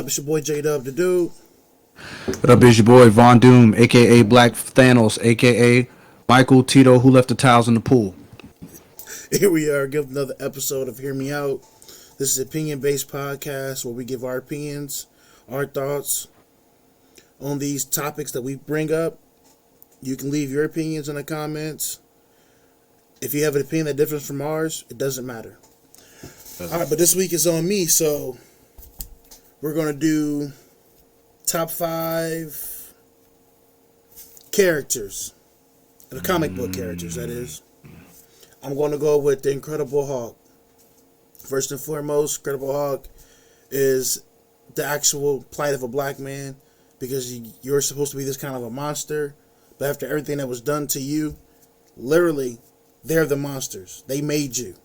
It's your boy J-Dub, the dude. What up, is your boy Von Doom, aka Black Thanos, aka Michael Tito, who left the towels in the pool. Here we are, give another episode of Hear Me Out. This is an opinion-based podcast where we give our opinions, our thoughts on these topics that we bring up. You can leave your opinions in the comments. If you have an opinion that differs from ours, it doesn't matter. All right, but this week is on me, so we're going to do top 5 characters, the comic book characters, that is. I'm going to go with the Incredible Hulk. First and foremost, Incredible Hulk is the actual plight of a black man, because you're supposed to be this kind of a monster, but after everything that was done to you, literally, they're the monsters. They made you.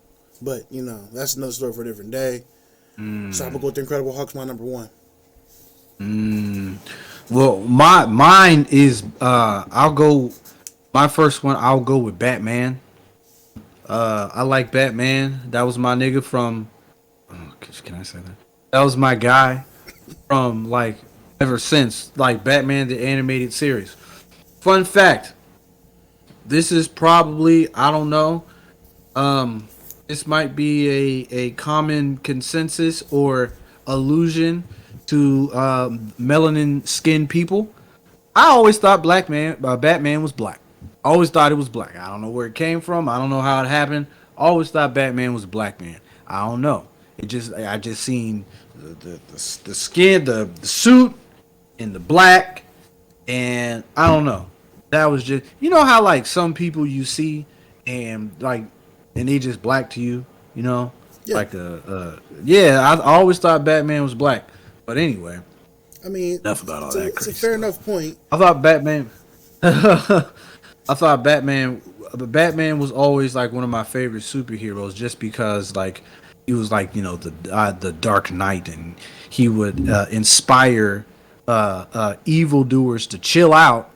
But, you know, that's another story for a different day. So I'm going to go with the Incredible Hulk's my number 1. Well, mine is my first one. I'll go with Batman. I like Batman. That was my nigga from. Can I say that? That was my guy from ever since Batman the animated series. Fun fact. This is probably, I don't know. This might be a common consensus or allusion to melanin skinned people. I always thought Batman was black. I always thought it was black. I don't know where it came from. I don't know how it happened. I always thought Batman was a black man. I don't know. I just seen the skin, the suit, and the black, and I don't know. That was just, you know how some people you see and they just black to you, you know? Yeah. I always thought Batman was black. But anyway, I mean, enough about all that it's crazy a fair stuff. enough point. I thought Batman was always one of my favorite superheroes, just because he was the Dark Knight, and he would inspire evildoers to chill out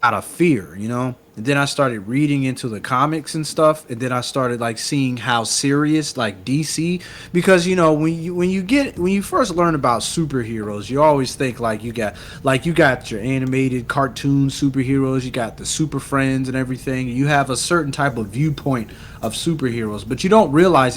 of fear, you know. And then I started reading into the comics and stuff, and then I started seeing how serious DC, because you know when you first learn about superheroes, you always think you got your animated cartoon superheroes, you got the Super Friends and everything. You have a certain type of viewpoint of superheroes, but you don't realize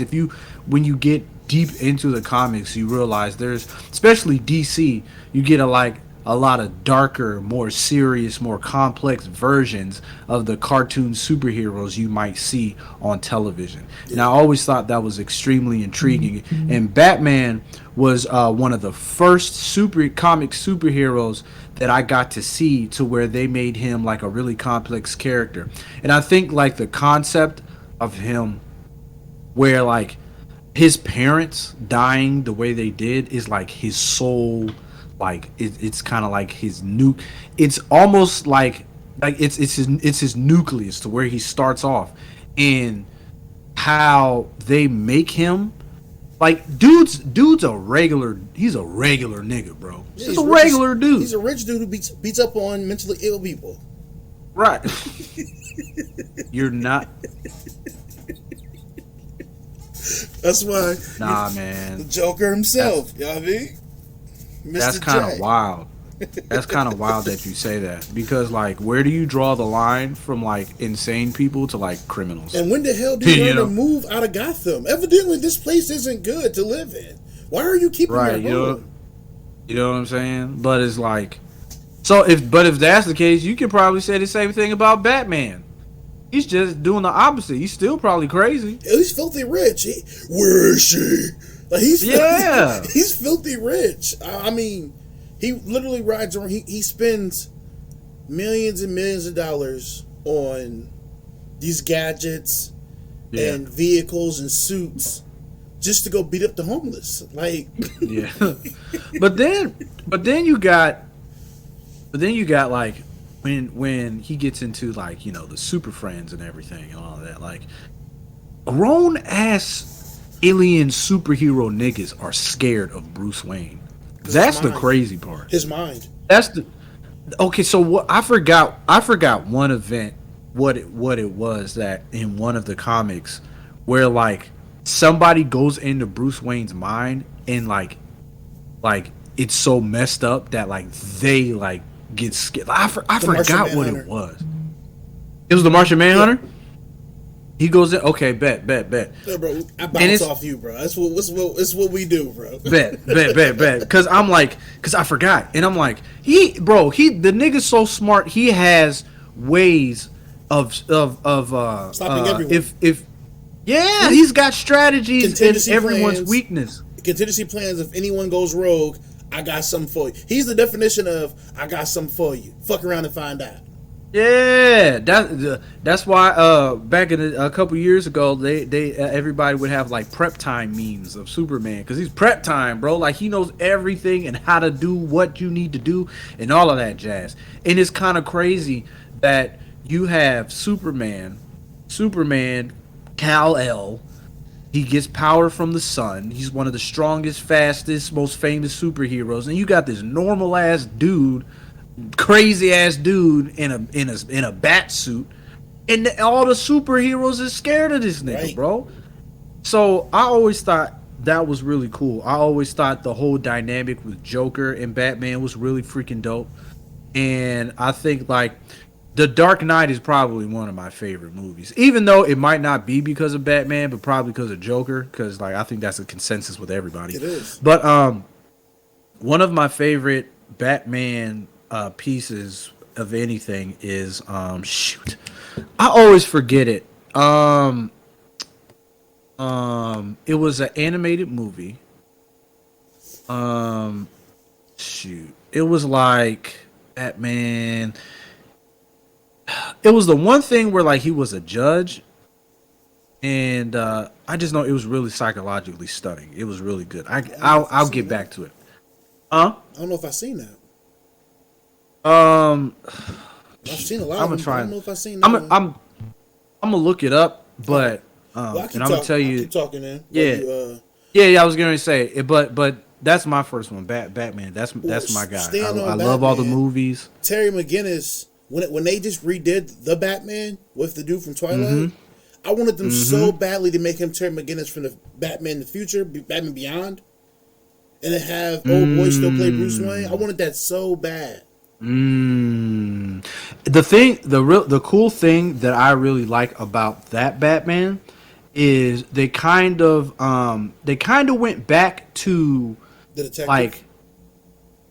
when you get deep into the comics, you realize there's, especially DC, you get a lot of darker, more serious, more complex versions of the cartoon superheroes you might see on television. And I always thought that was extremely intriguing. And Batman was one of the first comic superheroes that I got to see, to where they made him a really complex character. And I think the concept of him, where his parents dying the way they did, is his soul. It's kind of his nuke. It's almost it's his nucleus, to where he starts off, and how they make him dude's a regular. He's a regular nigga, bro. Yeah, he's a regular dude. He's a rich dude who beats up on mentally ill people. Right. You're not. That's why. Nah, man. The Joker himself. You know what I mean? That's kind of wild. That's kind of wild that you say that, because where do you draw the line from insane people to criminals? And when the hell do you learn to move out of Gotham? Evidently, this place isn't good to live in. Why are you keeping your home? You know what I'm saying? But it's if that's the case, you could probably say the same thing about Batman. He's just doing the opposite. He's still probably crazy. He's filthy rich. Where is she? He's filthy rich. I mean, he literally rides around. He spends millions and millions of dollars on these gadgets and vehicles and suits just to go beat up the homeless. Yeah. But then you got when he gets into the Super Friends and everything and all of that, grown ass alien superhero niggas are scared of Bruce Wayne. That's the crazy part. His mind. That's the okay. So what? I forgot one event. What it was that in one of the comics where somebody goes into Bruce Wayne's mind and it's so messed up that like they like get scared. I forgot what it was. It was the Martian Manhunter. Yeah. He goes in. Okay, bet. Yeah, bro, I bounce off you, bro. That's what we do, bro. Bet. Because I forgot, and I'm like, the nigga's so smart. He has ways of stopping everyone. He's got strategies in everyone's weakness. Contingency plans. If anyone goes rogue, I got something for you. He's the definition of I got something for you. Fuck around and find out. Yeah, that's why back in a couple years ago they everybody would have like prep time memes of Superman because he's prep time, bro. Like he knows everything and how to do what you need to do and all of that jazz. And it's kind of crazy that you have Superman, Kal-El. He gets power from the sun. He's one of the strongest, fastest, most famous superheroes, and you got this normal ass dude. Crazy ass dude in a bat suit, and all the superheroes is scared of this nigga, right, bro. So I always thought that was really cool. I always thought the whole dynamic with Joker and Batman was really freaking dope. And I think like The Dark Knight is probably one of my favorite movies, even though it might not be because of Batman, but probably because of Joker. Because like I think that's a consensus with everybody. It is. But one of my favorite Batman pieces of anything is shoot, I always forget it. It was an animated movie. Shoot, it was like Batman. It was the one thing where like he was a judge, and I just know it was really psychologically stunning. It was really good. I'll get back to it. I don't know if I've seen that. I've seen a lot of them. I don't know if I've seen that. I'm gonna look it up, but and I'm gonna tell you. Keep talking, man. Yeah. I was gonna say it, but that's my first one. Batman. That's my guy. I love all the movies. Terry McGinnis. When they just redid the Batman with the dude from Twilight, I wanted them so badly to make him Terry McGinnis from the Batman in the future, Batman Beyond, and to have old boy still play Bruce Wayne. I wanted that so bad. The cool thing that I really like about that Batman is they kind of went back to the detective. Like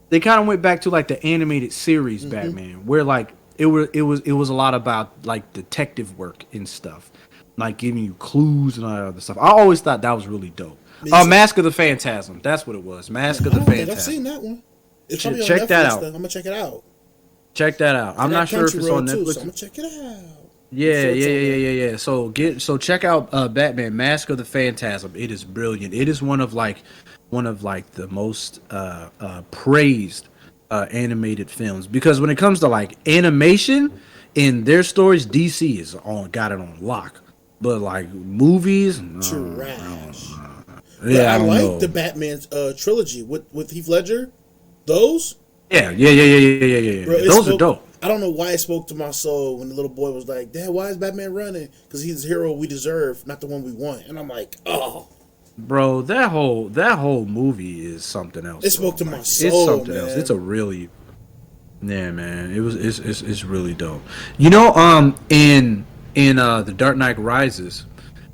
they kind of went back to like the animated series Batman, where like it was a lot about like detective work and stuff, like giving you clues and all that other stuff. I always thought that was really dope. Mask of the Phantasm, that's what it was. Mask of the Phantasm. I've seen that one. Check that out. I'm gonna check it out. Check that out. I'm not sure if it's on Netflix. So I'm gonna check it out. Yeah. So check out Batman Mask of the Phantasm. It is brilliant. It is one of the most praised animated films, because when it comes to like animation in their stories, DC is got it on lock. But like movies, trash. I like the Batman trilogy with Heath Ledger. Those? Yeah. Bro, those are dope. I don't know why it spoke to my soul when the little boy was like, "Dad, why is Batman running? Because he's the hero we deserve, not the one we want." And I'm like, "Oh, bro, that whole movie is something else." It spoke to my soul. It's something else. It's a really, man. It's really dope. You know, in The Dark Knight Rises,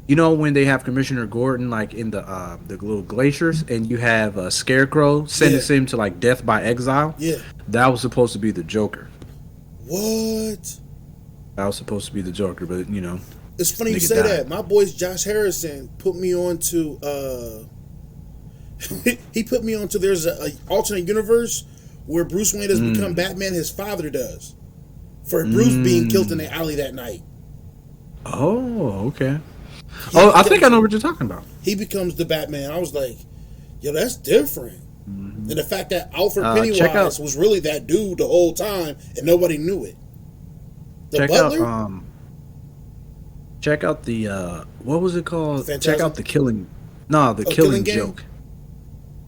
you know when they have Commissioner Gordon like in the little glaciers, and you have a Scarecrow sentencing him to like death by exile. Yeah, that was supposed to be the Joker. What? That was supposed to be the Joker, but you know. It's funny you say that. My boy's Josh Harrison put me on to he put me on to there's a alternate universe where Bruce Wayne doesn't become Batman, his father does. For Bruce being killed in the alley that night. Oh, okay. I think I know what you're talking about. He becomes the Batman. I was like, yo, that's different. And the fact that Alfred Pennywise was really that dude the whole time and nobody knew it. The Butler? Check out the what was it called? Phantasm? Check out the Killing. No, the Killing Joke.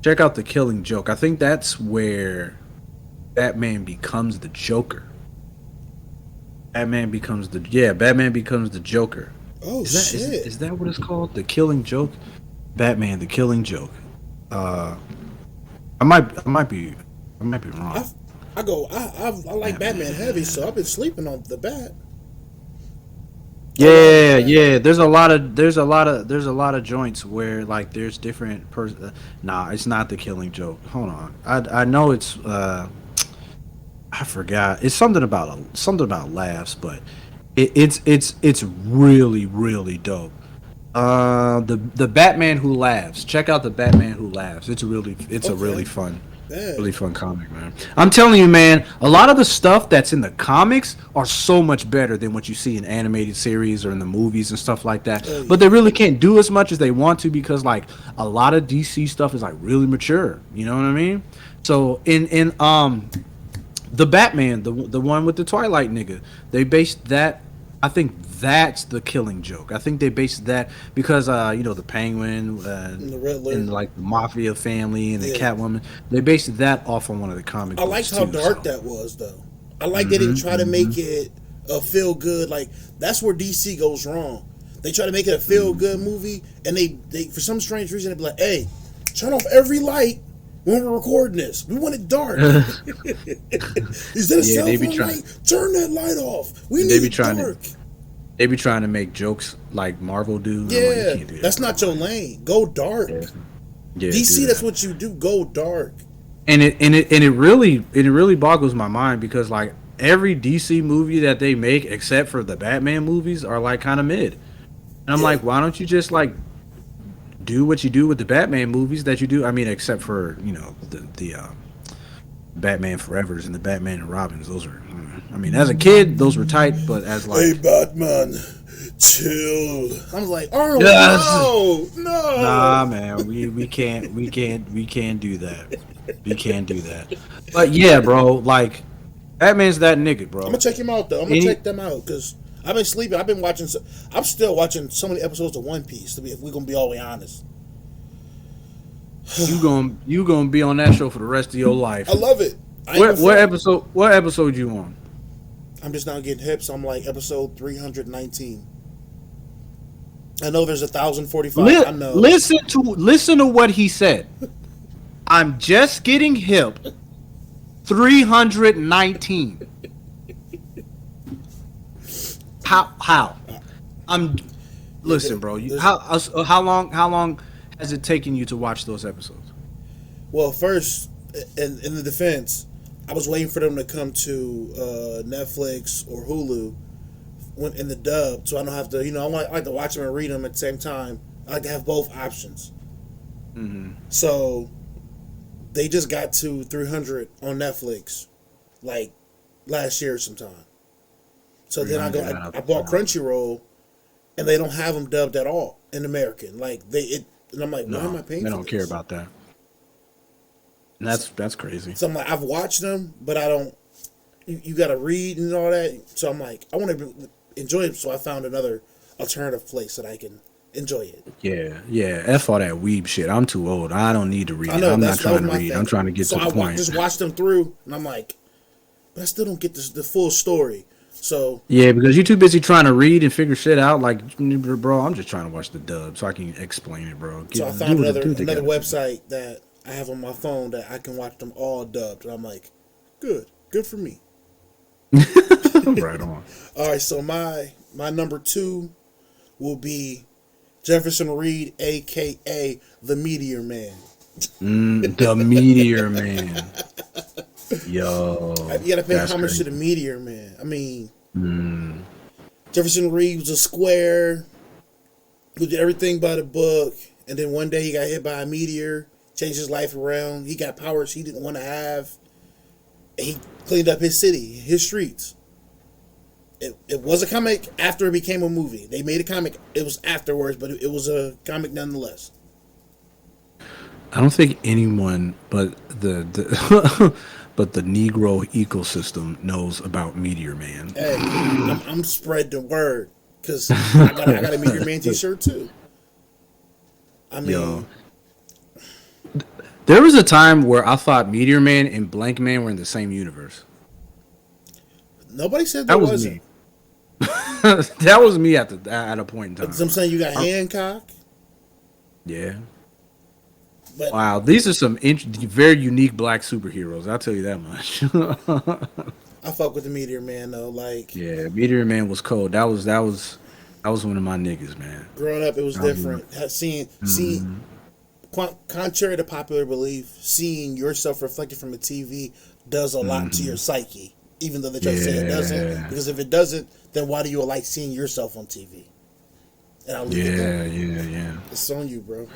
Check out the Killing Joke. I think that's where Batman becomes the Joker. Batman becomes the Joker. Oh, shit. Is that what it's called? The Killing Joke? Batman, the Killing Joke. I might be wrong. I like Batman heavy, so I've been sleeping on the Bat. A lot of Yeah, Bat. yeah. There's a lot of joints where like there's different Nah, it's not the Killing Joke. Hold on. I know it's I forgot. It's something about laughs, but it's really really dope. The Batman Who Laughs. Check out the Batman Who Laughs. It's a Okay, really bad. fun comic, man. I'm telling you, man, a lot of the stuff that's in the comics are so much better than what you see in animated series or in the movies and stuff like that. Oh But yeah, they really can't do as much as they want to because like a lot of DC stuff is like really mature. You know what I mean? So in the Batman, the one with the Twilight nigga, they based that. I think that's the Killing Joke. I think they based that because you know the Penguin and the Riddler. and like the Mafia family and the Yeah, Catwoman. They based that off on one of the comic I liked books how too. dark So that was, though. I like they didn't try to make it a feel good. Like that's where DC goes wrong. They try to make it a feel good movie, and they for some strange reason they be like, "Hey, turn off every light when we're recording this. We want it dark. Is that a yeah, cell they be phone trying. light? Turn that light off. We They need be it trying to. dark." They be trying to make jokes like Marvel do. And I'm like, you Yeah, can't do that, that's bro. not your lane. Go dark. Yeah, yeah, do DC, that's that. what you do. Go dark. It really boggles my mind because like every DC movie that they make except for the Batman movies are like kind of mid. And I'm Yeah, like, why don't you just like do what you do with the Batman movies that you do? I mean, except for you know the Batman Forevers and the Batman and Robins. Those are, I mean, as a kid, those were tight, but as hey like, Batman, chill. I was like, Arnold, yes, no, no. nah, man, we can't do that. We can't do that. But yeah, bro, like Batman's that nigga, I'm gonna bro. check him out though. I'm gonna Any check them out because I've been sleeping. I've been watching. I'm still watching so many episodes of One Piece. To be, if we're gonna be all the way honest, you gonna be on that show for the rest of your I life. love it. I ain't gonna front. What episode you on? I'm just now getting hip, so I'm like episode 319. I know there's 1,045. I know. Listen to what he said. I'm just getting hip. 319. How? I'm Yeah, listen, bro. there's How long has it taken you to watch those episodes? well, first in the defense, I was waiting for them to come to Netflix or Hulu when in the dub, so I don't have to. I like to watch them and read them at the same time. I like to have both options. So they just got to 300 on Netflix, like last year sometime. So then 300 out I of bought 400. Crunchyroll, and they don't have them dubbed at all in American. Like and I'm like, why am No, I paying they for don't care this? about that. And So, that's crazy. so I'm like, I've watched them, but I don't. You got to read and all that. So I'm like, I want to enjoy it. So I found another alternative place that I can enjoy it. Yeah, yeah. F all that weeb shit. I'm too old. I don't need to I read. know I'm not that was trying to my read. I'm thing. trying to get So to the point. just watched them through, and I'm like, but I still don't get the full story. So Yeah, because you're too busy trying to read and figure shit out. Like, bro, I'm just trying to watch the dub so I can explain it, bro. so I Do found what they another gotta do. website that I have on my phone that I can watch them all dubbed, and I'm like, good for me. Right on. All right, so my number two will be Jefferson Reed, aka the Meteor Man. The Meteor Man. Yo, You gotta pay that's homage to crazy. the Meteor Man. I mean, Jefferson Reed was a square who did everything by the book, and then one day he got hit by a meteor, changed his life around. He got powers he didn't want to have. And he cleaned up his city, his streets. It was a comic after it became a movie. They made a comic. It was afterwards, but it was a comic nonetheless. I don't think anyone but the but the Negro ecosystem knows about Meteor Man. Hey, I'm spread the word because I got a Meteor Man T-shirt too. I Yo, mean, there was a time where I thought Meteor Man and Blank Man were in the same universe. nobody said there That was wasn't. me. That was me at a point in So I'm time. saying you got Hancock. Yeah, But Wow, these are some very unique black superheroes. I'll tell you that much. I fuck with the Meteor Man though. Like Yeah, Meteor Man was cold. That was one of my niggas, man. growing up, it was That was one. different. Seeing contrary to popular belief, seeing yourself reflected from a TV does a lot to your psyche. Even though they try to say it doesn't, Yeah, because if it doesn't, then why do you like seeing yourself on TV? And I'll leave it yeah, there. yeah. It's on you, bro.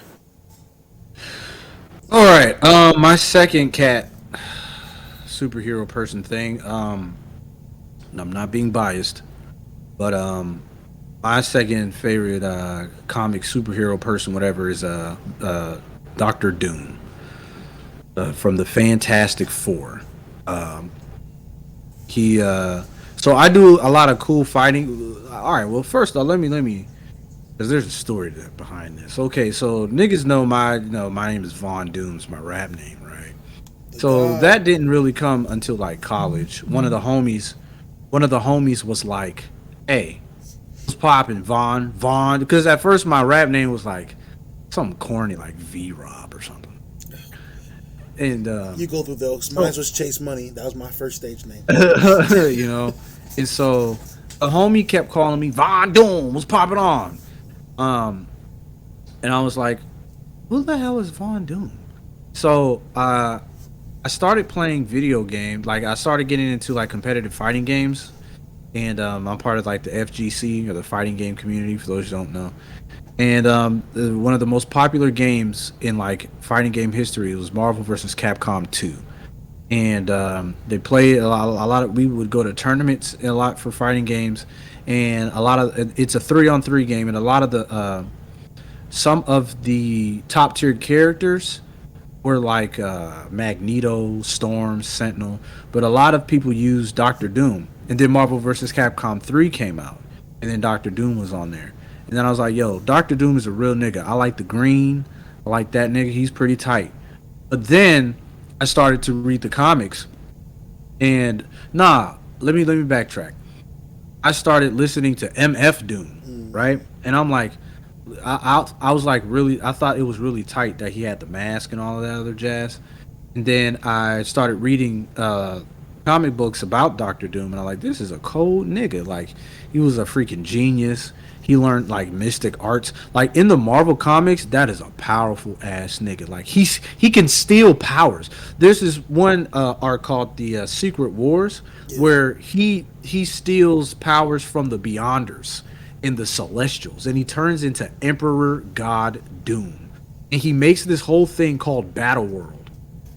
All right. My second cat superhero person thing. I'm not being biased, but my second favorite comic superhero person, whatever, is Doctor Doom from the Fantastic Four. Um, he so I do a lot of cool fighting. All right. Well, first though, let me because there's a story behind this. Okay, so niggas know my name is Von Doom's my rap name, right? The So God. that didn't really come until like college. One of the homies was like, "Hey, what's poppin', Von?" Because at first my rap name was like something corny like V Rob or something. And You go through those. Mine so was Chase Money. That was my first stage name. you know, and so a homie kept calling me Von Doom. What's popping on? Um, and I was like, "Who the hell is Von Doom?" So I started playing video games. Like I started getting into like competitive fighting games, and I'm part of like the FGC or the fighting game community. For those who don't know, and one of the most popular games in like fighting game history was Marvel vs. Capcom 2. And they play a lot of. We would go to tournaments a lot for fighting games, and a lot of it's a 3-on-3 game, and a lot of the some of the top tier characters were like Magneto, Storm, Sentinel, but a lot of people use Doctor Doom. And then Marvel vs. Capcom 3 came out, and then Doctor Doom was on there. And then I was like, yo, Doctor Doom is a real nigga. I like the green. I like that nigga. He's pretty tight. But then I started to read the comics, and let me backtrack. I started listening to MF Doom, right? And I'm like, I was like really, I thought it was really tight that he had the mask and all of that other jazz. And then I started reading comic books about Doctor Doom, and I'm like, this is a cold nigga. Like, he was a freaking genius. He learned like mystic arts. Like in the Marvel comics, that is a powerful ass nigga. Like he can steal powers. There's this one arc called the Secret Wars where he steals powers from the Beyonders and the Celestials, and he turns into Emperor God Doom, and he makes this whole thing called Battle World.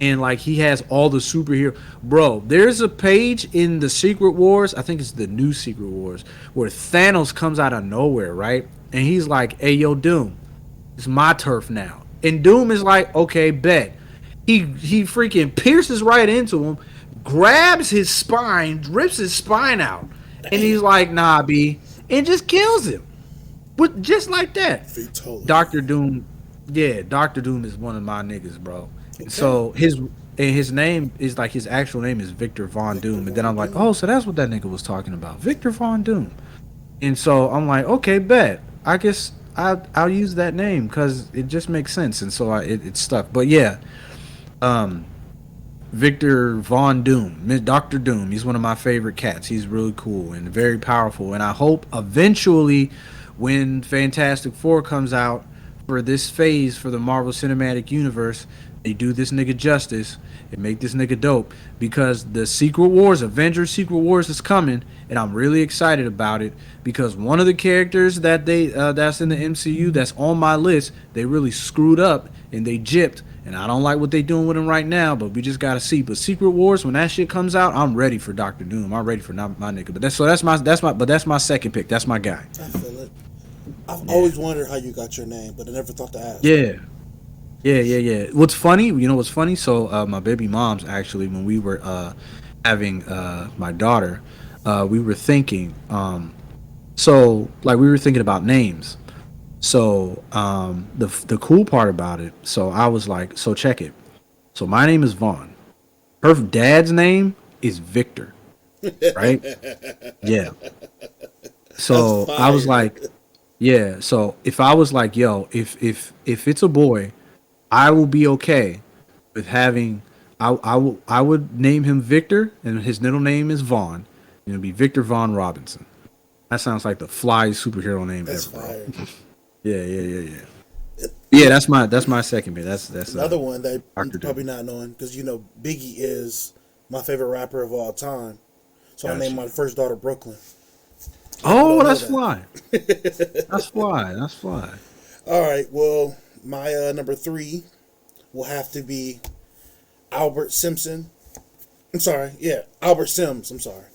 And like he has all the superhero, bro. There's a page in the Secret Wars, I think it's the new Secret Wars, where Thanos comes out of nowhere, right? And he's like, "Hey, yo, Doom, it's my turf now." And Doom is like, "Okay, bet." He freaking pierces right into him, grabs his spine, rips his spine out, and he's Damn. like, "Nah, B," and just kills him, with just like that. Fatality. Doctor Doom, yeah, Doctor Doom is one of my niggas, bro. Okay. So his name is like his actual name is Victor Von Victor Doom, and then Von I'm like, Doom. oh, so that's what that nigga was talking about, Victor Von Doom. And so I'm like, okay, bet. I guess I'll use that name because it just makes sense, and so it stuck. But yeah, um, Victor Von Doom, Doctor Doom. He's one of my favorite cats. He's really cool and very powerful. And I hope eventually, when Fantastic Four comes out for this phase for the Marvel Cinematic Universe, they do this nigga justice and make this nigga dope, because the Secret Wars, Avengers Secret Wars is coming, and I'm really excited about it because one of the characters that they that's in the MCU that's on my list, they really screwed up and they gypped, and I don't like what they doing with him right now, but we just gotta see. But Secret Wars, when that shit comes out, I'm ready for Doctor Doom. I'm ready for my nigga. But that's my second pick. That's my guy. I feel it. I've Yeah. always wondered how you got your name, but I never thought to ask. Yeah. Yeah. What's funny? You know what's funny? So my baby mom's actually, when we were having my daughter, we were thinking. So like we were thinking about names. So the cool part about it. So I was like, so check it. So my name is Vaughn. Her dad's name is Victor, right? Yeah. That's So I was fire. like, yeah. So if I was like, yo, if it's a boy, I will be okay with having. I would name him Victor, and his middle name is Vaughn. It'll be Victor Vaughn Robinson. That sounds like the fly superhero name That's ever, fire. bro. Yeah. Yeah, that's my second pick. That's Another one that you're Dr. probably not knowing because you know Biggie is my favorite rapper of all time. So I Gotcha. named my first daughter Brooklyn. Oh, don't know that's that. fly. That's fly. All right, well, my number 3 will have to be Albert Simpson. I'm sorry, yeah, Albert Sims. I'm sorry,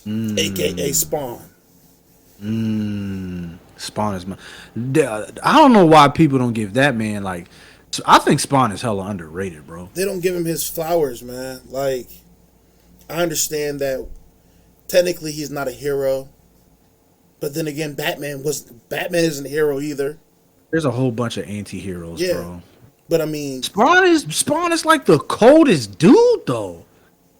aka Spawn. Spawn is my. I don't know why people don't give that man like. I think Spawn is hella underrated, bro. They don't give him his flowers, man. Like, I understand that technically he's not a hero, but then again, Batman isn't a hero either. There's a whole bunch of anti-heroes, Yeah. bro. But I mean, Spawn is like the coldest dude though.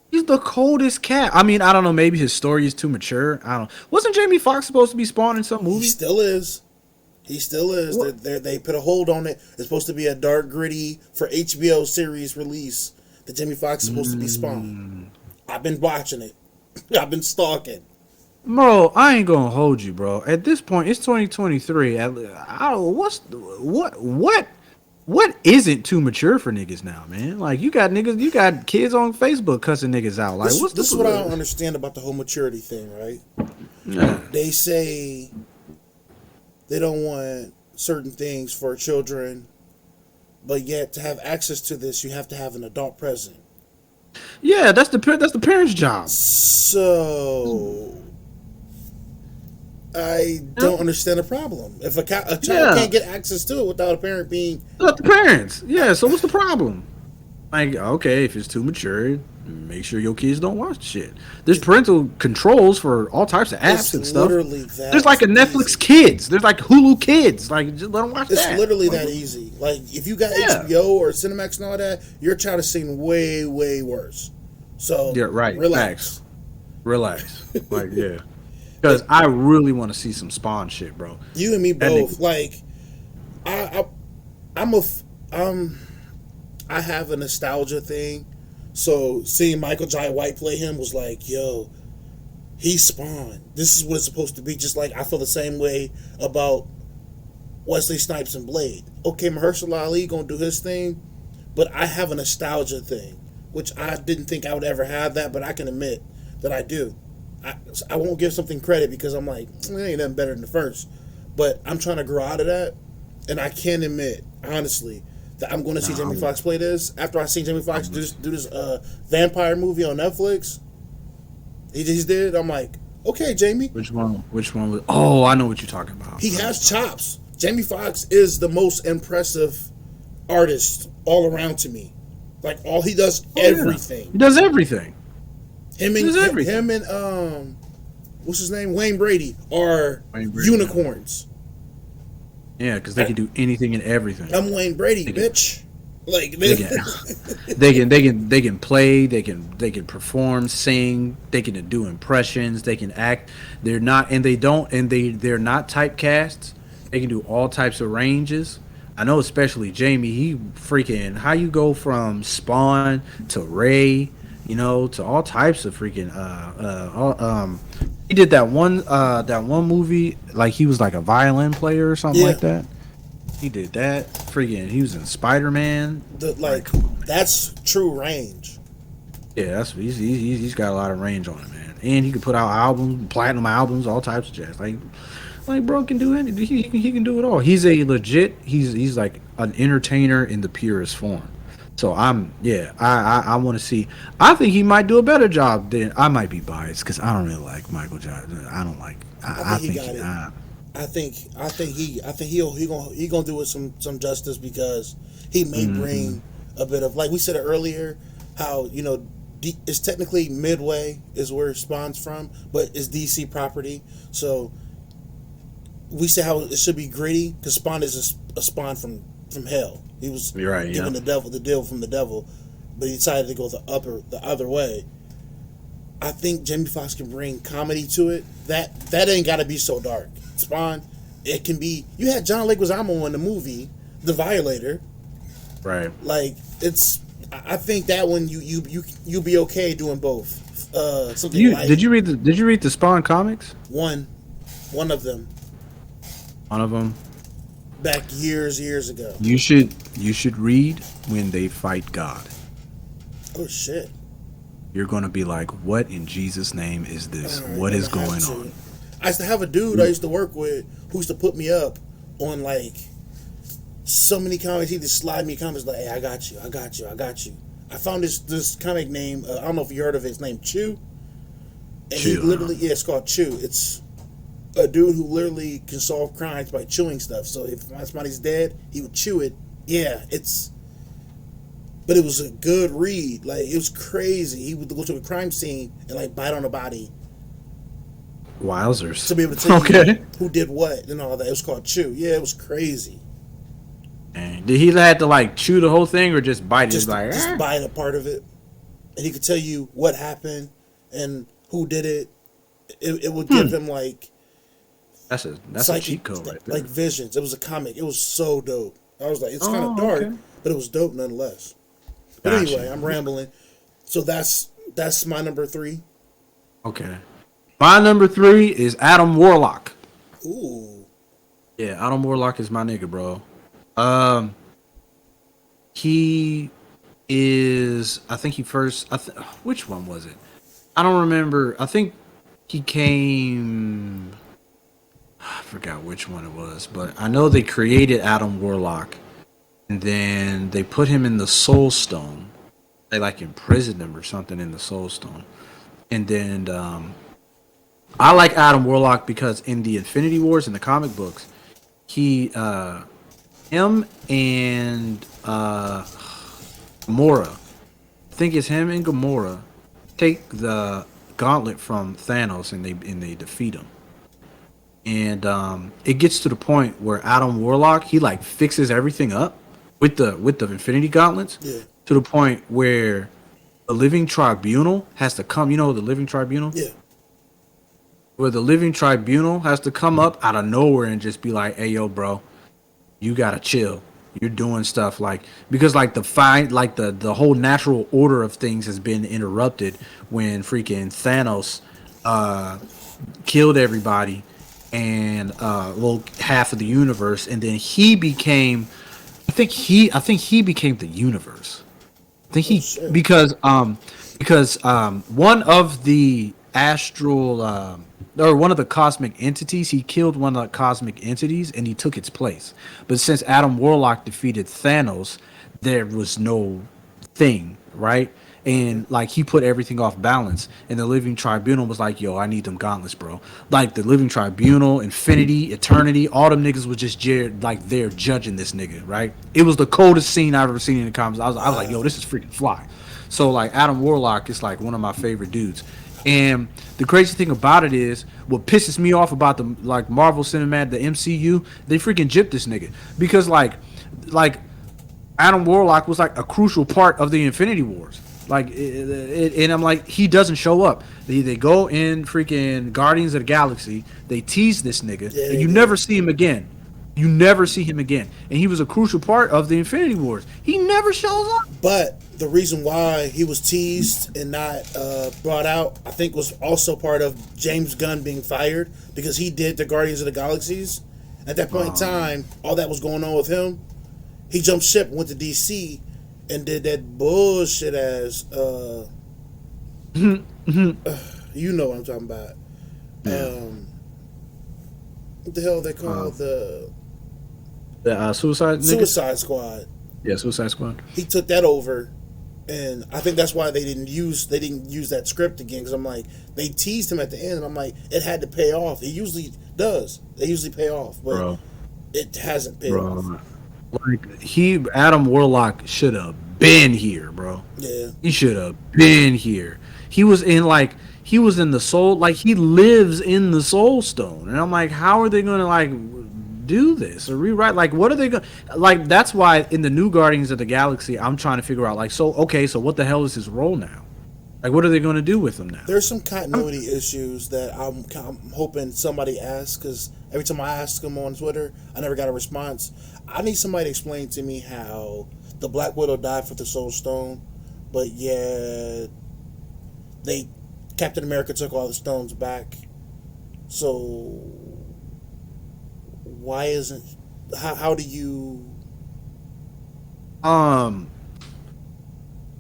He's the coldest cat. I mean, I don't know. Maybe his story is too mature. I don't. Wasn't Jamie Foxx supposed to be Spawn in some he movie? still is. He still is. What? They put a hold on it. It's supposed to be a dark, gritty for HBO series release. That Jamie Foxx is supposed to be Spawn. I've been watching it. I've been stalking. Bro, I ain't gonna hold you, bro. At this point, it's 2023. What isn't too mature for niggas now, man? Like you got kids on Facebook cussing niggas out. Like This is what I don't understand about the whole maturity thing, right? Yeah. They say they don't want certain things for children, but yet to have access to this, you have to have an adult present. Yeah, that's the parents' job. So I don't understand the problem. If a child Yeah. can't get access to it without a parent being, Let the parents. Yeah, so what's the problem? Like, okay, if it's too mature, make sure your kids don't watch shit. There's parental controls for all types of apps it's and stuff. literally that. There's like a Netflix easy. Kids. There's like Hulu Kids. Like, just let them watch It's that. literally that easy. Like if you got Yeah. HBO or Cinemax and all that, your child is seeing way, way worse. So Yeah, right. relax. Relax. Like, yeah. Because I really want to see some Spawn shit, bro. You and me That both. nigga- Like, I have a nostalgia thing. So seeing Michael Jai White play him was like, yo, he's Spawn. This is what it's supposed to be. Just like I feel the same way about Wesley Snipes and Blade. Okay, Mahershala Ali gonna do his thing, but I have a nostalgia thing, which I didn't think I would ever have that, but I can admit that I do. I won't give something credit because I'm like, it ain't nothing better than the first. But I'm trying to grow out of that, and I can admit, honestly, that I'm going to see Jamie Foxx play this. After I seen Jamie Foxx do this vampire movie on Netflix, he just did. I'm like, okay, Jamie. Which one was? Oh, I know what you're talking about. He has chops. Jamie Foxx is the most impressive artist all around to me. Like he does everything. He does everything. Him and what's his name? Wayne Brady are Wayne Brady, unicorns. Yeah, because they can do anything and everything. I'm Wayne Brady, bitch. Like they can play, they can perform, sing, they can do impressions, they can act. They're not typecast. They can do all types of ranges. I know, especially Jamie. He freaking how you go from Spawn to Ray, to all types of freaking he did that one movie like he was like a violin player or something like that. He did that. Freaking he was in Spider-Man. That's true range. Yeah, he's got a lot of range on it, man. And he can put out albums, platinum albums, all types of jazz. Like bro can do anything. He can do it all. He's he's like an entertainer in the purest form. So I want to see. I think he might do a better job than I might be biased because I don't really like Michael Jordan. I don't like. I think he gonna do it some justice because he may bring a bit of, like we said earlier, how it's technically Midway is where it spawns from, but it's DC property. So we say how it should be gritty because Spawn is a spawn from hell. He was given the deal from the devil, but he decided to go the other way. I think Jamie Foxx can bring comedy to it. That ain't got to be so dark. Spawn, it can be. You had John Leguizamo in the movie The Violator. Right. Like it's, I think that one you be okay doing both. Something You did light. you read the Did you read the Spawn comics? One, one of them One of them. back years ago. You should read When They Fight God. Oh shit! You're gonna be like, what in Jesus' name is this? All right, What I'm is gonna have going to. on? I used to have a dude I used to work with who used to put me up on like so many comics. He'd just slide me comments like, "Hey, I got you, I got you, I got you." I found this comic name. I don't know if you heard of it. It's named Chew, and he Chew, literally it's called Chew. It's a dude who literally can solve crimes by chewing stuff. So if somebody's dead, he would chew it. Yeah, it's. But it was a good read. Like it was crazy. He would go to a crime scene and like bite on a body Wowzers. to be able to tell Okay. you who did what and all that. It was called Chew. Yeah, it was crazy. And did he have to like chew the whole thing or just bite it? He's Just like, just "Ah." bite a part of it, and he could tell you what happened and who did it. It would give him like That's a psychic, cheat code right there. like visions. It was a comic. It was so dope. I was like, it's kind Oh, of dark, okay. but it was dope nonetheless. But Gotcha. anyway, I'm rambling. So that's my number 3. Okay. My number 3 is Adam Warlock. Ooh, Yeah, Adam Warlock is my nigga, bro. He is. I think he first. Which one was it? I don't remember. I think he came. I forgot which one it was, but I know they created Adam Warlock, and then they put him in the Soul Stone. They like imprisoned him or something in the Soul Stone, and then I like Adam Warlock because in the Infinity Wars in the comic books, he him and Gamora, I think it's him and Gamora, take the gauntlet from Thanos and they defeat him. And it gets to the point where Adam Warlock he like fixes everything up with the Infinity Gauntlets yeah, to the point where the Living Tribunal has to come. You know the Living Tribunal, yeah. where the Living Tribunal has to come up out of nowhere and just be like, "Hey, yo, bro, you gotta chill. You're doing stuff like because like the fight, like the whole natural order of things has been interrupted when freaking Thanos killed everybody and well half of the universe, and then he became. I think he became the universe. I think Oh he shit. because one of the astral or one of the cosmic entities he killed one of the cosmic entities and he took its place. But since Adam Warlock defeated Thanos, there was no thing, right? And like he put everything off balance, and the Living Tribunal was like, "Yo, I need them gauntlets, bro." Like the Living Tribunal, Infinity, Eternity, all them niggas was just like they're judging this nigga, right? It was the coldest scene I've ever seen in the comics. I was like, "Yo, this is freaking fly." So like Adam Warlock is like one of my favorite dudes, and the crazy thing about it is what pisses me off about the like Marvel Cinematic, the MCU, they freaking gypped this nigga because like Adam Warlock was like a crucial part of the Infinity Wars. Like, and I'm like, he doesn't show up. They go in freaking Guardians of the Galaxy. They tease this nigga, Yeah, and they you do. never see him again. You never see him again, and he was a crucial part of the Infinity Wars. He never shows up. But the reason why he was teased and not brought out, I think, was also part of James Gunn being fired because he did the Guardians of the Galaxies. At that point in time, all that was going on with him. He jumped ship, went to DC, and did that bullshit as you know what I'm talking about. What the hell they call the The Suicide nigga? Suicide Squad? Yeah, Suicide Squad. He took that over, and I think that's why they didn't use that script again. Because I'm like, they teased him at the end, and I'm like, it had to pay off. It usually does. They usually pay off, but Bro. it hasn't paid off. Bro, like Adam Warlock should have been here, bro. Yeah, He should have been here. He was in the soul, like he lives in the soul stone. And I'm like, how are they gonna like do this or rewrite? Like, what are they gonna like? That's why in the new Guardians of the Galaxy, I'm trying to figure out like, so okay, so what the hell is his role now? Like, what are they gonna do with him now? there's some continuity issues that I'm hoping somebody asks, because every time I ask them on Twitter, I never got a response. I need somebody to explain to me how the Black Widow died for the Soul Stone, but yeah, they Captain America took all the stones back. So why isn't how do you? Um,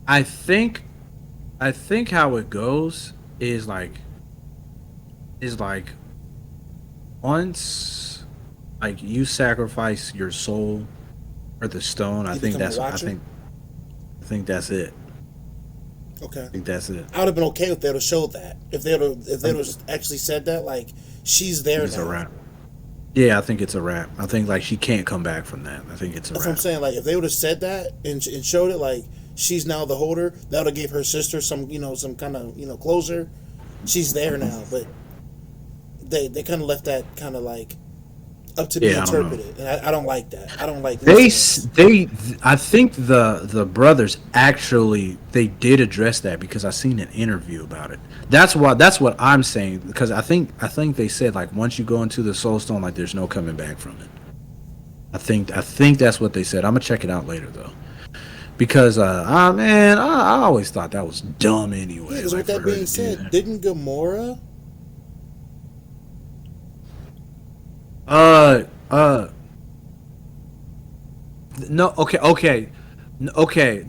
I think how it goes is like once like you sacrifice your soul for the stone. You become a watcher? I think that's it. Okay. I think that's it. I would have been okay if they would have showed that. If they would have actually said that, like she's there It's now. a wrap. Yeah, I think it's a wrap. I think like she can't come back from that. I think it's a That's wrap. what I'm saying. Like if they would have said that and showed it, like she's now the holder, that would have gave her sister some, some kind of, closure. She's there now, but they kind of left that kind of like up to be interpreted, and I don't like that. I don't like I think the brothers actually they did address that because I seen an interview about it. That's what I'm saying, because I think they said like once you go into the Soul Stone, like there's no coming back from it. I think that's what they said. I'm gonna check it out later though, because man, I always thought that was dumb anyway. Yeah, like, with that being said, didn't Gamora? No, okay.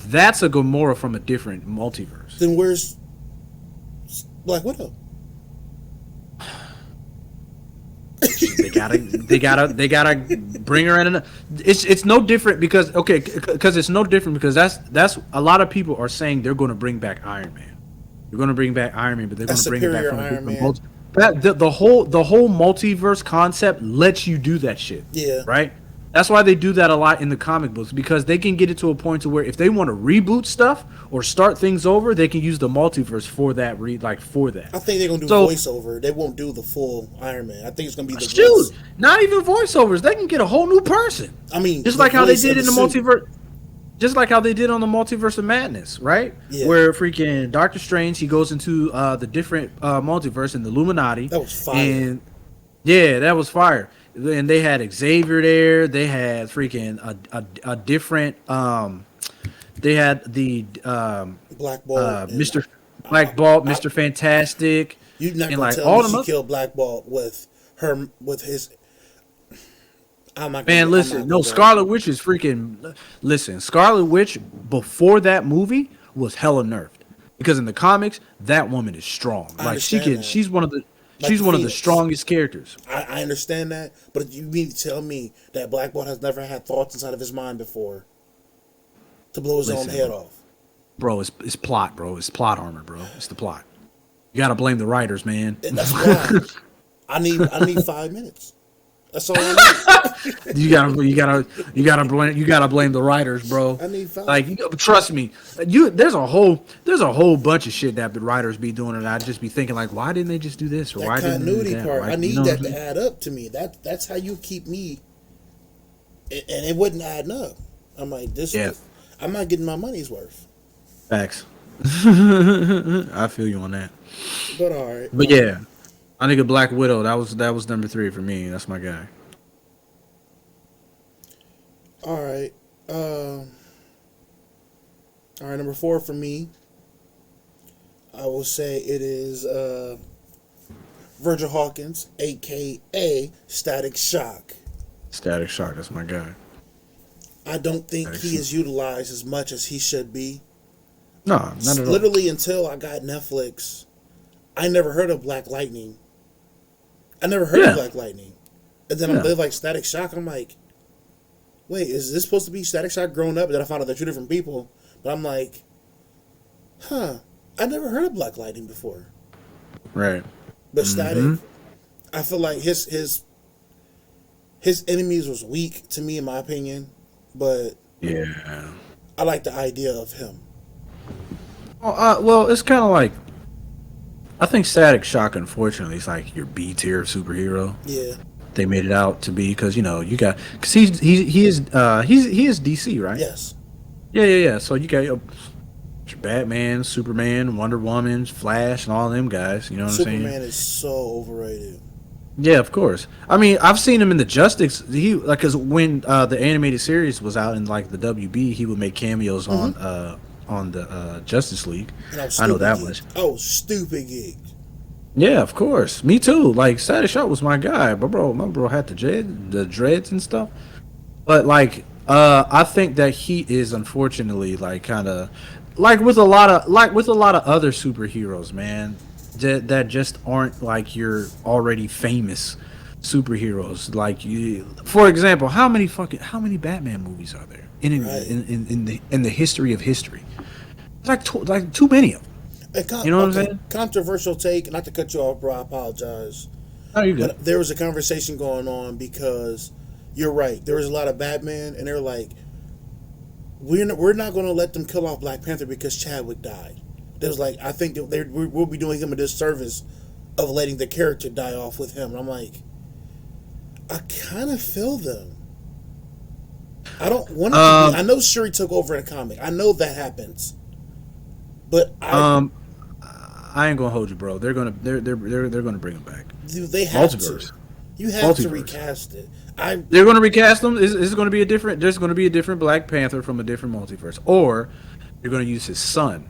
That's a Gamora from a different multiverse. Then where's Black Widow? They gotta bring her in. It's no different because it's no different because that's a lot of people are saying they're going to bring back Iron Man. They're going to bring back Iron Man, but they're going to bring it back from a different multiverse. The whole multiverse concept lets you do that shit. Yeah. Right. That's why they do that a lot in the comic books, because they can get it to a point to where if they want to reboot stuff or start things over, they can use the multiverse for that. For that. I think they're gonna do voiceover. They won't do the full Iron Man. I think it's gonna be the voice. Not even voiceovers. They can get a whole new person. I mean, just like how they did in the multiverse. Just like how they did on the Multiverse of Madness, right? Yeah. Where freaking Doctor Strange, he goes into the different multiverse in the Illuminati. That was fire. And yeah, that was fire. And they had Xavier there. They had freaking a different. They had the Black Bolt, Mr. Black Bolt, Mr. Fantastic. You're not gonna tell me she killed Black Bolt with his. Scarlet Witch is freaking. Listen, Scarlet Witch before that movie was hella nerfed, because in the comics that woman is strong. Like she's one of the. She's one of the strongest characters. I understand that, but you mean to tell me that Black Bolt has never had thoughts inside of his mind before to blow his own head off? Bro, it's plot, bro. It's plot armor, bro. It's the plot. You gotta blame the writers, man. And that's why I need 5 minutes. That's all I need. you gotta blame the writers, bro. I need 5. Like, trust me, there's a whole bunch of shit that the writers be doing, and I'd just be thinking like, why didn't they just do this, or that why didn't they do that? Part, I need that to add up to me. That's how you keep me. And it wouldn't add up. I'm like, this. Yeah. I'm not getting my money's worth. Facts. I feel you on that. But all right. But yeah. I think a Black Widow, that was number 3 for me. That's my guy. All right. Number 4 for me, I will say it is Virgil Hawkins, a.k.a. Static Shock. Static Shock, that's my guy. I don't think he is utilized as much as he should be. No, not at all. Literally until I got Netflix, I never heard of Black Lightning. I never heard of Black Lightning. And then I'm like Static Shock. I'm like, wait, is this supposed to be Static Shock growing up? And then I found out they're 2 different people. But I'm like, I never heard of Black Lightning before. Right. But Static, I feel like his enemies was weak to me, in my opinion. But yeah, I like the idea of him. Well, it's kind of like, I think Static Shock, unfortunately, is like your B tier superhero. Yeah, they made it out to be, because he is DC, right? Yes. Yeah. So you got Batman, Superman, Wonder Woman, Flash, and all them guys. You know what I'm saying? Superman is so overrated. Yeah, of course. I mean, I've seen him in the Justice. He like because when the animated series was out in like the WB, he would make cameos Mm-hmm. on the Justice League. And I was I know stupid that much. geeked. I was stupid geeked. Yeah, of course. Me too. Like Static Shock was my guy, but bro, my bro had the dreads and stuff. But like, I think that he is unfortunately like kind of like with a lot of other superheroes, man. That just aren't like your already famous superheroes. Like you, for example, how many Batman movies are there Right. in the history of history? Like too many of them. You know what I'm Okay, saying? controversial take. Not to cut you off, bro. I apologize. Oh, you good? But there was a conversation going on because you're right. There was a lot of Batman, and they're like, we're not going to let them kill off Black Panther because Chadwick died. There's like, I think that we'll be doing him a disservice of letting the character die off with him. And I'm like, I kind of feel them. I don't want it to be. Um, I know Shuri took over in a comic. I know that happens, but um, I ain't gonna hold you, bro. They're gonna bring him back. they have to. Multiverse, You have to multiverse. recast it. I They're gonna recast them. Is going to be a different. There's going to be a different Black Panther from a different multiverse, or they're going to use his son.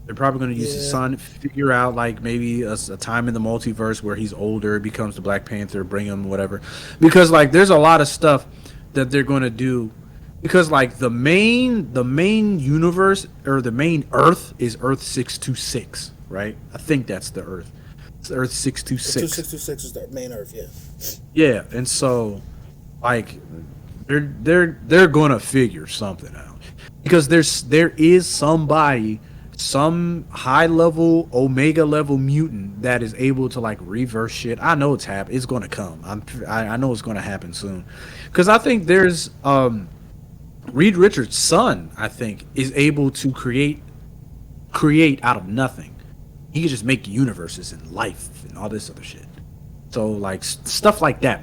They're probably going to use his Yeah. son, figure out like maybe a time in the multiverse where he's older, becomes the Black Panther, bring him whatever. Because like there's a lot of stuff that they're going to do. Because like the main universe or the main Earth is Earth 626, right? I think that's the Earth. It's Earth six two The two six. six two six is the main Earth. Yeah. Yeah, and so like they're gonna figure something out because there is somebody, some high level omega level mutant that is able to like reverse shit. I know it's gonna come. I know it's gonna happen soon because I think there's Reed Richards' son. I think is able to create out of nothing. He can just make universes and life and all this other shit. So like stuff like that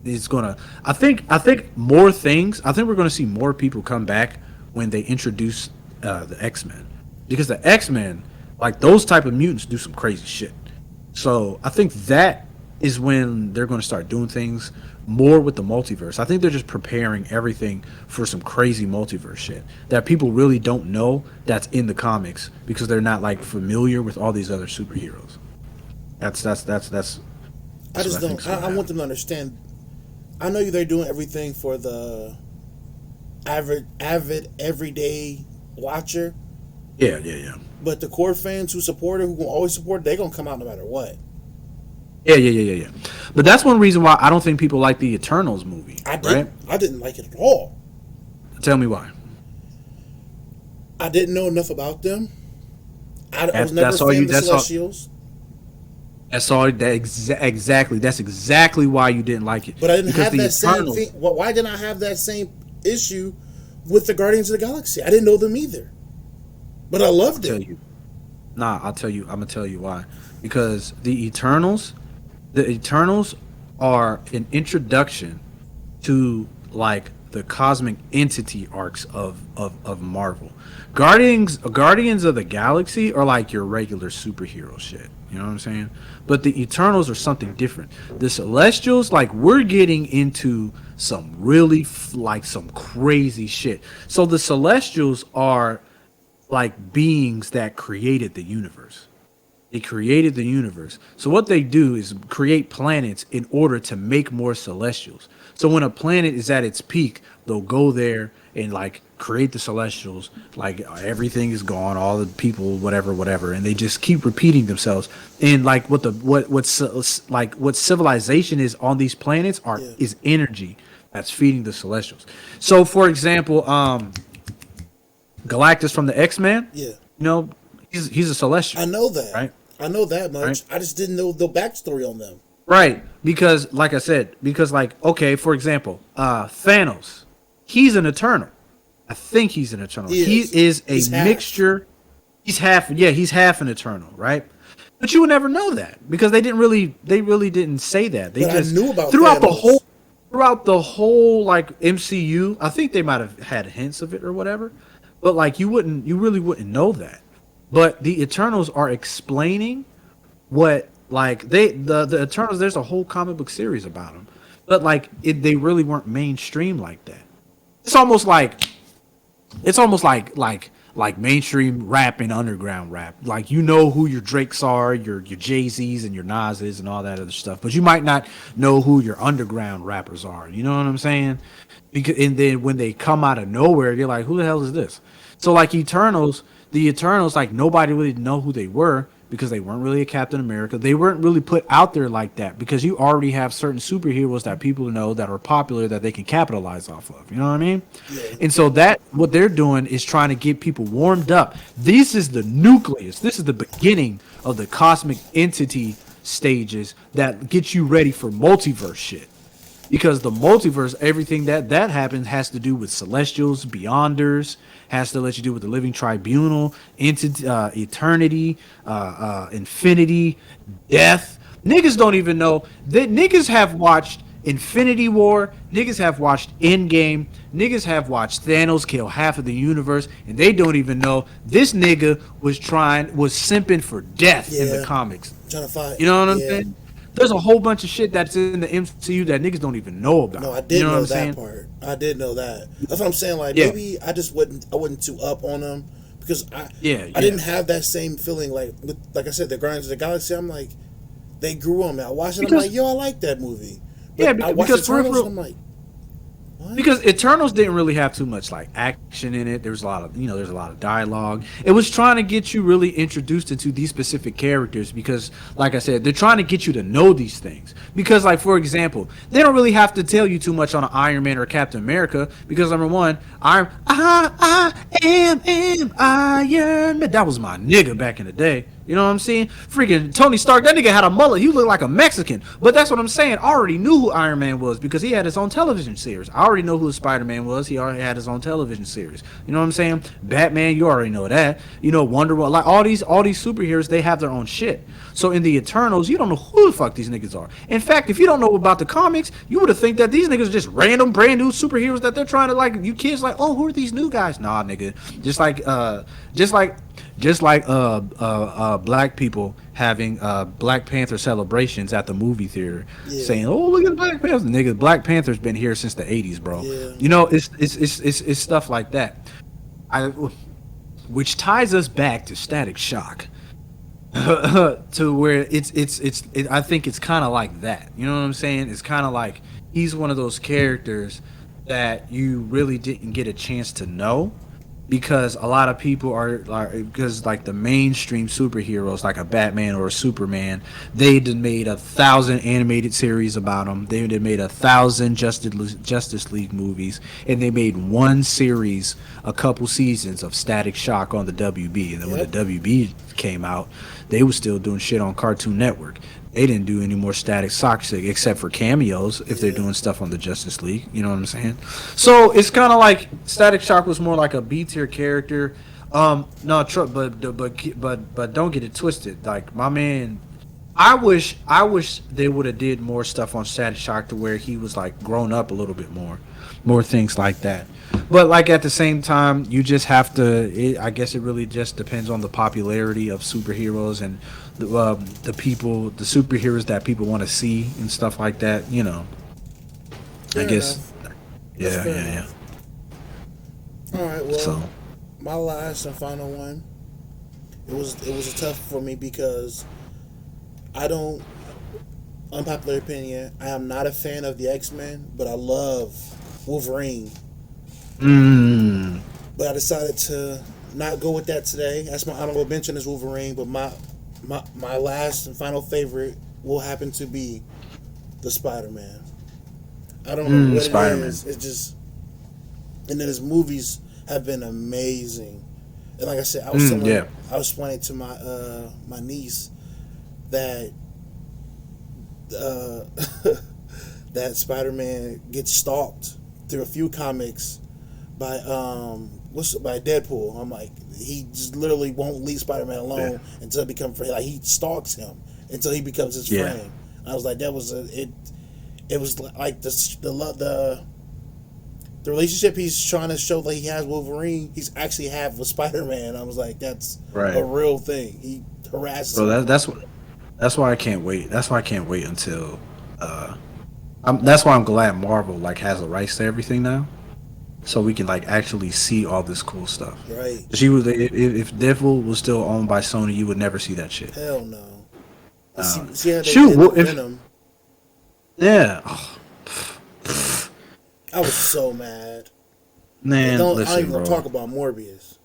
is gonna. I think more things. I think we're gonna see more people come back when they introduce the X-Men, because the X-Men, like those type of mutants, do some crazy shit. So I think that is when they're gonna start doing things more with the multiverse. I think they're just preparing everything for some crazy multiverse shit that people really don't know that's in the comics because they're not like familiar with all these other superheroes. That's I that's what just I think's don't. gonna I want happen. them to understand. I know they're doing everything for the avid everyday watcher, Yeah, yeah, yeah, but the core fans who support it, who will always support it, they're gonna come out no matter what. yeah, yeah, yeah, yeah, yeah. But that's one reason why I don't think people like the Eternals movie, right? I didn't like it at all. Tell me why. I didn't know enough about them. I was That's never a that's all fan you. of the That's all. Celestials, That's all. Exactly. That's exactly why you didn't like it but I didn't because have the that same Eternals. thing. Why didn't I have that same issue with the Guardians of the Galaxy? I didn't know them either, but I I'll loved tell it. you. Nah, I'll tell you. I'm gonna tell you why. Because the Eternals are an introduction to like the cosmic entity arcs of Marvel. Guardians of the Galaxy are like your regular superhero shit. You know what I'm saying? But the Eternals are something different. The Celestials, like we're getting into some really like some crazy shit. So the Celestials are like beings that created the universe. They created the universe. So what they do is create planets in order to make more celestials. So when a planet is at its peak, they'll go there and like create the celestials. Like everything is gone, all the people, whatever, whatever, and they just keep repeating themselves. And like what civilization is on these planets are Yeah, is energy that's feeding the celestials. So for example, Galactus from the X-Men, yeah. you know, he's a celestial, I know that. right? I know that Right? much. I just didn't know the backstory on them. Right. Because like I said, because like okay, for example, Thanos, he's an eternal. I think he's an eternal. He He is. is a He's half. mixture. He's half an eternal, right? But you would never know that because they really didn't say that. They But I just knew about throughout the Thanos. whole throughout the whole like MCU, I think they might have had hints of it or whatever. But like you really wouldn't know that. But the Eternals are explaining what Like the Eternals, there's a whole comic book series about them, but like they really weren't mainstream like that. It's almost like it's almost like mainstream rap and underground rap. Like you know who your Drakes are, your Jay-Z's and your Nas's and all that other stuff, but you might not know who your underground rappers are. You know what I'm saying? Because and then when they come out of nowhere, you're like, who the hell is this? So like the Eternals, like nobody really know who they were because they weren't really a Captain America. They weren't really put out there like that because you already have certain superheroes that people know that are popular that they can capitalize off of. You know what I mean? Yeah. And so that what they're doing is trying to get people warmed up. This is the nucleus. This is the beginning of the cosmic entity stages that get you ready for multiverse shit. Because the multiverse, everything that happens has to do with celestials, beyonders, has to let you do with the living tribunal, entity, eternity, infinity, death. Niggas don't even know that niggas have watched Infinity War, niggas have watched Endgame, niggas have watched Thanos kill half of the universe, and they don't even know this nigga was simping for death in the Yeah. comics. Trying to find. You know what I'm Yeah. saying? There's a whole bunch of shit that's in the MCU that niggas don't even know about. No, I You did know what know I'm that saying? part. I did know that. That's what I'm saying. Like Yeah. maybe I wasn't too up on them because Yeah, I yeah. didn't have that same feeling like I said, the Guardians of the Galaxy. I'm like, they grew on me. I watched it. I'm Because like, yo, I like that movie. But yeah, I watched because for Eternals. real, And I'm like, what? because Eternals didn't really have too much like action in it. There was a lot of there's a lot of dialogue. It was trying to get you really introduced into these specific characters because, like I said, they're trying to get you to know these things. Because, like for example, they don't really have to tell you too much on an Iron Man or Captain America because number one, I am Iron Man. That was my nigga back in the day. You know what I'm saying? Freaking Tony Stark, that nigga had a mullet. He looked like a Mexican. But that's what I'm saying. I already knew who Iron Man was because he had his own television series. I already know who Spider-Man was. He already had his own television series. You know what I'm saying? Batman, you already know that. You know, Wonder Woman, like all these superheroes, they have their own shit. So in the Eternals, you don't know who the fuck these niggas are. In fact, if you don't know about the comics, you would have think that these niggas are just random brand new superheroes that they're trying to like you kids like, oh, who are these new guys? Nah, nigga. Just like black people having Black Panther celebrations at the movie theater, Yeah. saying, "Oh, look at Black Panther, nigga! Black Panther's been here since the '80s, bro." Yeah. You know, it's stuff like that. I, which ties us back to Static Shock, to where I think it's kind of like that. You know what I'm saying? It's kind of like he's one of those characters that you really didn't get a chance to know because a lot of people are because like the mainstream superheroes like a Batman or a Superman, they done made 1,000 animated series about them. They done made 1,000 Justice League movies, and they made one series, a couple seasons of Static Shock on the WB. And then when Yep. the WB came out, they was still doing shit on Cartoon Network. They didn't do any more Static Shock except for cameos if they're Yeah. doing stuff on the Justice League. You know what I'm saying? So it's kind of like Static Shock was more like a B tier character. No, but don't get it twisted. Like my man, I wish they would have did more stuff on Static Shock to where he was like grown up a little bit more things like that. But like at the same time, you just have to. I guess it really just depends on the popularity of superheroes and the people, the superheroes that people want to see and stuff like that. You know, I Fair guess. enough. Yeah, That's fair yeah, yeah. enough. All right. Well, So my last and final one. It was tough for me because I don't. Unpopular opinion. I am not a fan of the X-Men, but I love Wolverine. mm, But I decided to not go with that today. That's my honorable mention is Wolverine. But my last and final favorite will happen to be the Spider-Man. I don't know what Spider-Man. it is. It's just, and then his movies have been amazing. And like I said, yeah. I was explaining to my niece that uh, that Spider-Man gets stalked through a few comics by by Deadpool. I'm like, he just literally won't leave Spider-Man alone until he becomes friend. Like he stalks him until he becomes his Yeah. friend. I was like, that was it. It was like the relationship he's trying to show that he has Wolverine. He's actually have with Spider-Man. I was like, that's Right. a real thing. He harasses So him. that's what That's why I can't wait. That's why I can't wait until. Uh, that's why I'm glad Marvel like has the rights to everything now, so we can like actually see all this cool stuff. Right? She was if Deadpool was still owned by Sony, you would never see that shit. Hell no. And see how they Shoot, did well, with if Venom. yeah, I was so mad. man, I listen, ain't even bro. gonna talk about Morbius.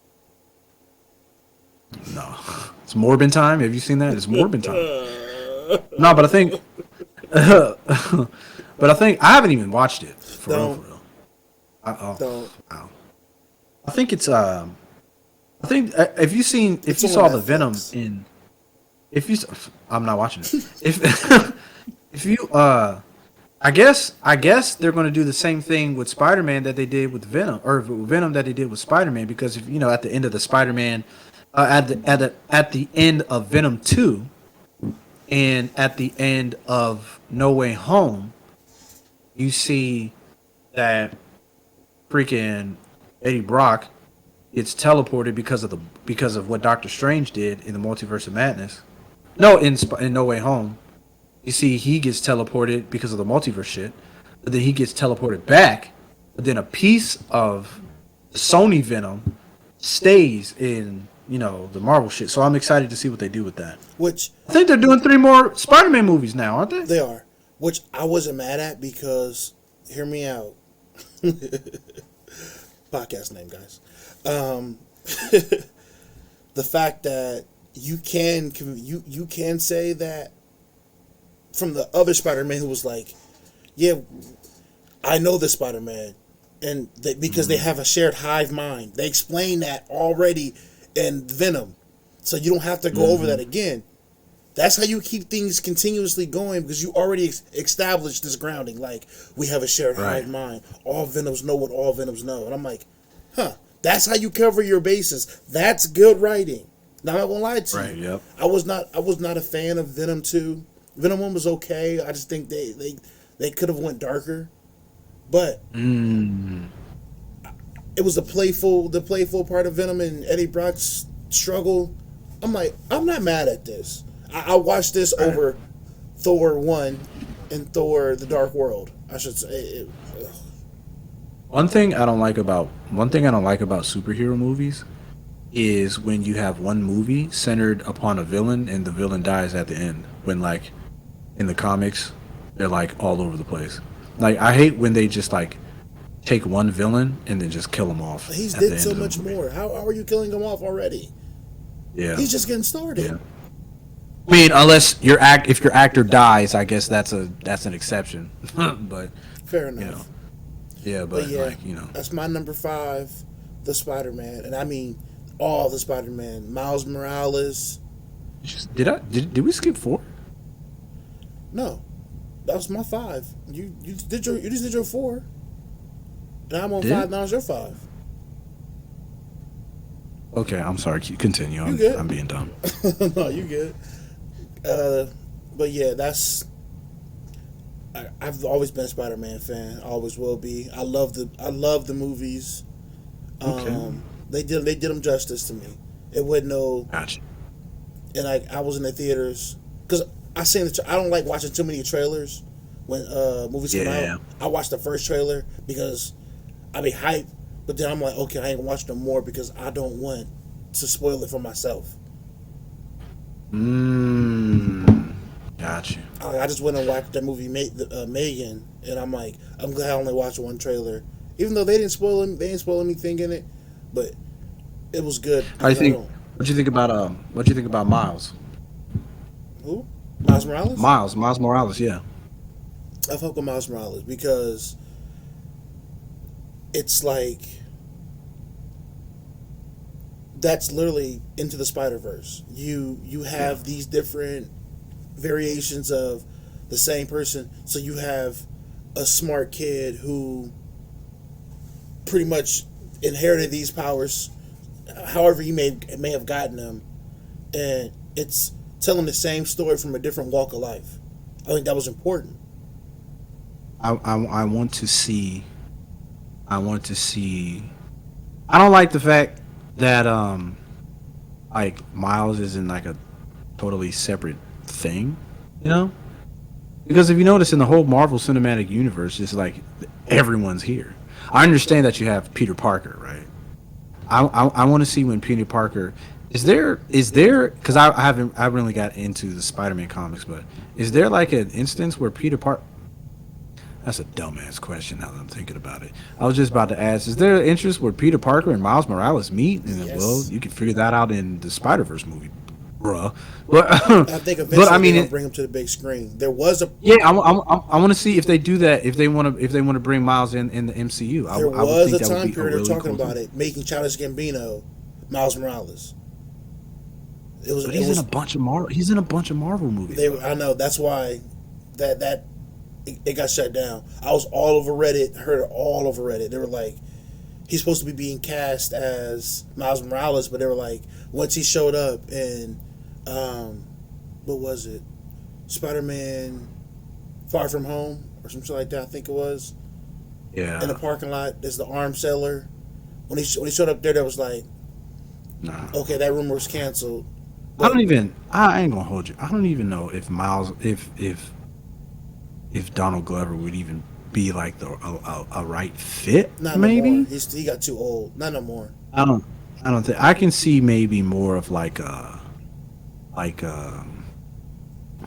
No, it's Morbin time. Have you seen that? It's Morbin time. No, but I think, but I think I haven't even watched it for real. For real. Don't. Wow. I think it's I think if you It's you on saw the Venom Netflix. in if you I'm not watching it. If if you I guess they're going to do the same thing with Spider-Man that they did with Venom, or Venom that they did with Spider-Man, because if you know at the end of the Spider-Man, at the end of Venom 2, and at the end of No Way Home, you see that freaking Eddie Brock gets teleported because of what Doctor Strange did in the Multiverse of Madness. No, in No Way Home, you see he gets teleported because of the multiverse shit, but then he gets teleported back. But then a piece of Sony Venom stays in the Marvel shit. So I'm excited to see what they do with that. Which I think they're doing 3 more Spider-Man movies now, aren't they? they are. Which I wasn't mad at because, hear me out. Podcast name, guys. The fact that you can say that from the other Spider-Man who was like, yeah, I know the Spider-Man, and because they have a shared hive mind. They explain that already in Venom, so you don't have to go over that again. That's how you keep things continuously going, because you already established this grounding. Like, we have a shared hive mind. All Venoms know what all Venoms know. And I'm like, that's how you cover your bases. That's good writing. Now, I'm not gonna lie to you. Yep. I was not a fan of Venom 2. Venom 1 was okay. I just think they could have went darker. But it was the playful part of Venom and Eddie Brock's struggle. I'm like, I'm not mad at this. I watched this over Thor 1 and Thor The Dark World, I should say. One thing I don't like about superhero movies is when you have one movie centered upon a villain and the villain dies at the end. When like in the comics, they're like all over the place. Like, I hate when they just like take one villain and then just kill him off. He's at the did end so of the much movie. more. How are you killing him off already? Yeah. He's just getting started. Yeah. I mean, unless if your actor dies, I guess that's an exception. But Fair enough. But yeah, like that's my number 5, the Spider-Man, and I mean all the Spider-Man. Miles Morales. Did we skip 4? No, that was my 5. You just did your 4, and I'm on 5. Now it's your 5. Okay, I'm sorry. Continue. You good? I'm being dumb. No, you good. But yeah, I've always been a Spider-Man fan. I always will be. I love the movies. Okay. They did them justice to me. It wasn't no. Gotcha. And I was in the theaters because I don't like watching too many trailers when movies come out. I watched the first trailer because I be hyped, but then I'm like, okay, I ain't gonna watch no more because I don't want to spoil it for myself. Gotcha. I just went and watched that movie Megan, and I'm like, I'm glad I only watched one trailer, even though they didn't spoil anything in it, but it was good. What do you think about Miles? Who? Miles Morales? Miles Morales, yeah. I fuck with Miles Morales because it's like that's literally Into the Spider-Verse. You have these different variations of the same person. So you have a smart kid who pretty much inherited these powers, however he may have gotten them, and it's telling the same story from a different walk of life. I think that was important. I want to see. I don't like the fact that like Miles is in like a totally separate thing, you know? Because if you notice in the whole Marvel Cinematic Universe, it's like everyone's here. I understand that you have Peter Parker, right? I want to see when Peter Parker is there because I haven't really got into the Spider-Man comics, but is there like an instance where Peter Parker? That's a dumbass question now that I'm thinking about it. I was just about to ask, is there an interest where Peter Parker and Miles Morales meet? And then, well, Yes. you can figure that out in the Spider-Verse movie, bruh. But I think but I eventually mean, they're gonna bring him to the big screen. There was a yeah, I want to see if they do that. If they want to bring Miles in the MCU, there I would was think a that would time be a period they're really talking cool about thing. it, making Childish Gambino Miles Morales. It was But it was He's in a bunch of Marvel movies, they though. I know that's why that it got shut down. I was all over Reddit, heard it all over Reddit. They were like, he's supposed to be being cast as Miles Morales, but they were like, once he showed up in, what was it, Spider-Man Far From Home or something like that, I think it was, in the Yeah, parking lot as the arms seller. When he showed up there, that was like, nah. okay, that rumor was canceled. I But don't even. I ain't gonna hold you. I don't even know if Miles, if Donald Glover would even be like a right fit. not no more. Maybe He got too old. Not no more. I don't. I don't think I can see maybe more of like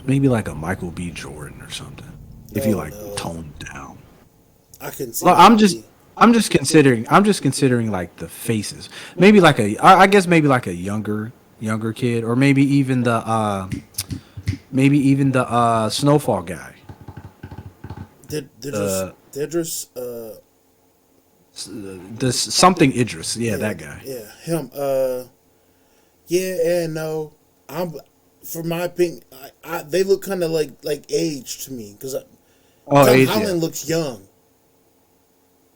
maybe like a Michael B. Jordan or something. If you Oh like no, toned down. I couldn't see Well, that movie. I'm just considering like the faces. Maybe like I guess maybe like a younger kid, or maybe even the Snowfall guy. Uh, Didris, this something Idris. Yeah, yeah, that guy. yeah, him. Yeah and no. I'm for my opinion. They look kind of like aged to me because Oh, Tom age, yeah. Holland looks young,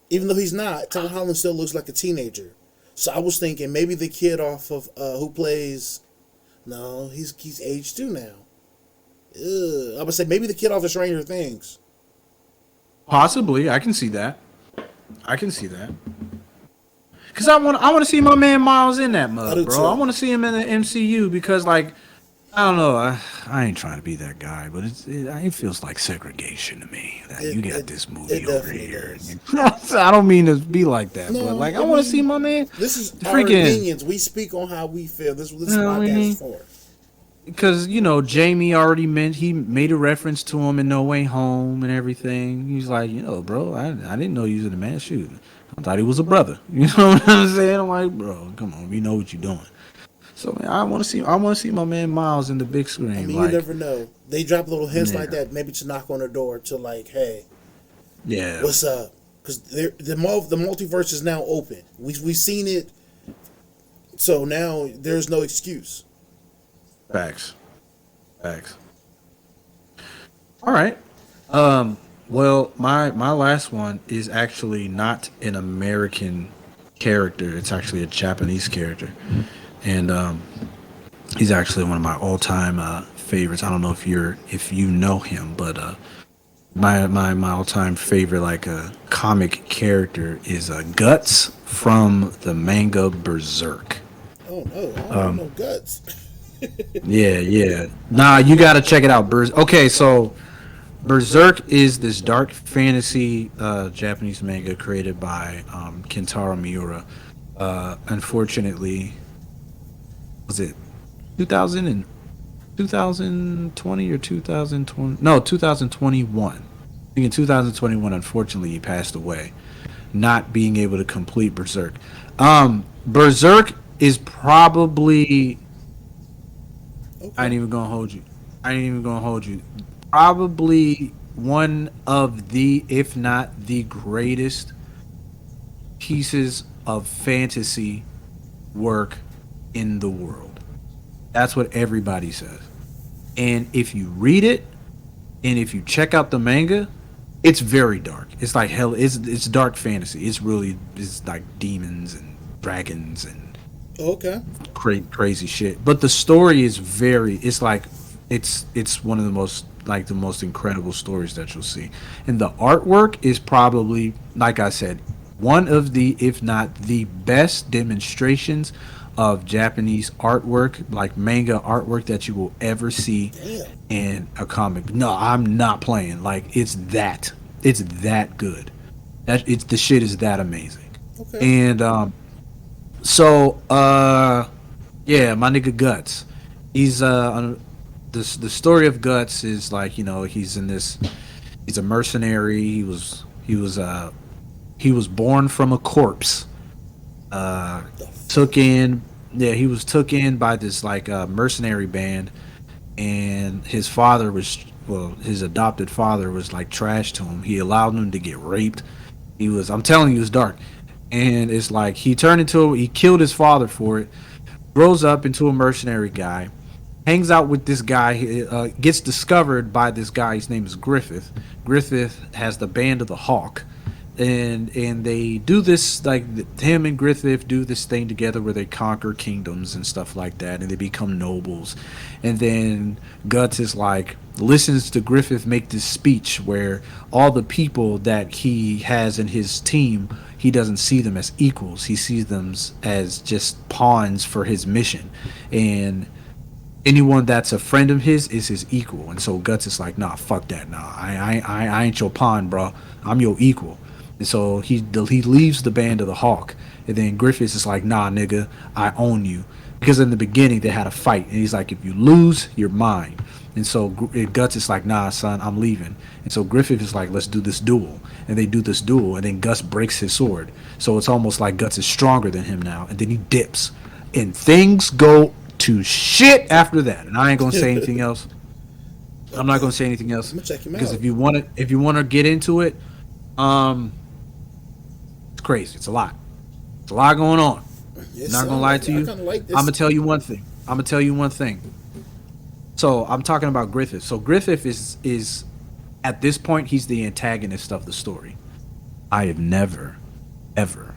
even though he's not. Tom Holland still looks like a teenager. So I was thinking maybe the kid off of who plays. No, he's aged too now. Ugh. I would say maybe the kid off of Stranger Things. Possibly, I can see that. I can see that. Cause I want to see my man Miles in that I mug, do bro. I too. want to see him in the MCU because, like, I don't know. I ain't trying to be that guy, but it feels like segregation to me. That It you got it this it movie over definitely here. does. I don't mean to be like that, but No, like I I want to see mean my man, this is our freaking. opinions. We speak on how we feel. This is what You this know what I podcast is mean? for. Because Jamie already meant he made a reference to him in No Way Home and everything. He's like, bro, I didn't know you was a man. Shoot, I thought he was a brother. You know what I'm saying? I'm like, bro, come on, we know what you're doing. So man, I want to see my man Miles in the big I screen. mean, you Like, never know. They drop little hints like yeah, that, maybe to knock on the door to like, hey, yeah, what's up? Because the multiverse is now open. We've seen it, so now there's no excuse. facts, facts. All right. Well, my last one is actually not an American character. It's actually a Japanese character, and he's actually one of my all-time favorites. I don't know if you know him, but my all-time favorite like comic character is Guts from the manga Berserk. Oh no, I don't know no guts. Yeah, yeah. Nah, you gotta check it out. Okay, so Berserk is this dark fantasy Japanese manga created by Kentaro Miura. Unfortunately, was it 2000 and 2020 or 2020? No, 2021. I think in 2021, unfortunately, he passed away, not being able to complete Berserk. Berserk is probably. I Okay, ain't even gonna hold you. I ain't even gonna hold you. Probably one of the, if not the greatest pieces of fantasy work in the world. That's what everybody says. And if you read it and if you check out the manga, it's very dark. It's like hell. It's dark fantasy. It's like demons and dragons and okay. crazy shit. But the story is very. It's like it's one of the most incredible stories that you'll see. And the artwork is probably, like I said, one of the, if not the best demonstrations of Japanese artwork, like manga artwork, that you will ever see Damn. in a comic. No, I'm not playing. Like it's that good. That it's the shit is that amazing. Okay. And so yeah, my nigga Guts. He's the story of Guts is like, he's in this, he's a mercenary. He was born from a corpse. The fuck? Took in Yeah, he was took in by this like mercenary band, and his father was, well, his adopted father was like trash to him. He allowed him to get raped. I'm telling you, it's dark. And it's like he killed his father for it, grows up into a mercenary guy, hangs out with this guy, gets discovered by this guy. His name is Griffith. Griffith has the Band of the Hawk, and they do this, like, him and Griffith do this thing together where they conquer kingdoms and stuff like that, and they become nobles. And then Guts is like listens to Griffith make this speech where all the people that he has in his team, he doesn't see them as equals. He sees them as just pawns for his mission, and anyone that's a friend of his is his equal. And so Guts is like, nah, fuck that. Nah, I ain't your pawn, bro. I'm your equal. And so he leaves the Band of the Hawk. And then Griffiths is like, nah, nigga, I own you. Because in the beginning they had a fight, and he's like, if you lose, you're mine. And so Guts is like, nah, son, I'm leaving. And so Griffith is like, let's do this duel. And they do this duel, and then Gus breaks his sword. So it's almost like Guts is stronger than him now. And then he dips, and things go to shit after that. And I ain't gonna say anything else. I'm not gonna say anything else, I'm gonna check him because out. if you want to get into it, it's crazy. It's a lot. It's a lot going on. Yes, Not gonna lie to you. I kind of like this. I'm gonna tell you one thing. So I'm talking about Griffith. So Griffith is at this point, he's the antagonist of the story. I have never, ever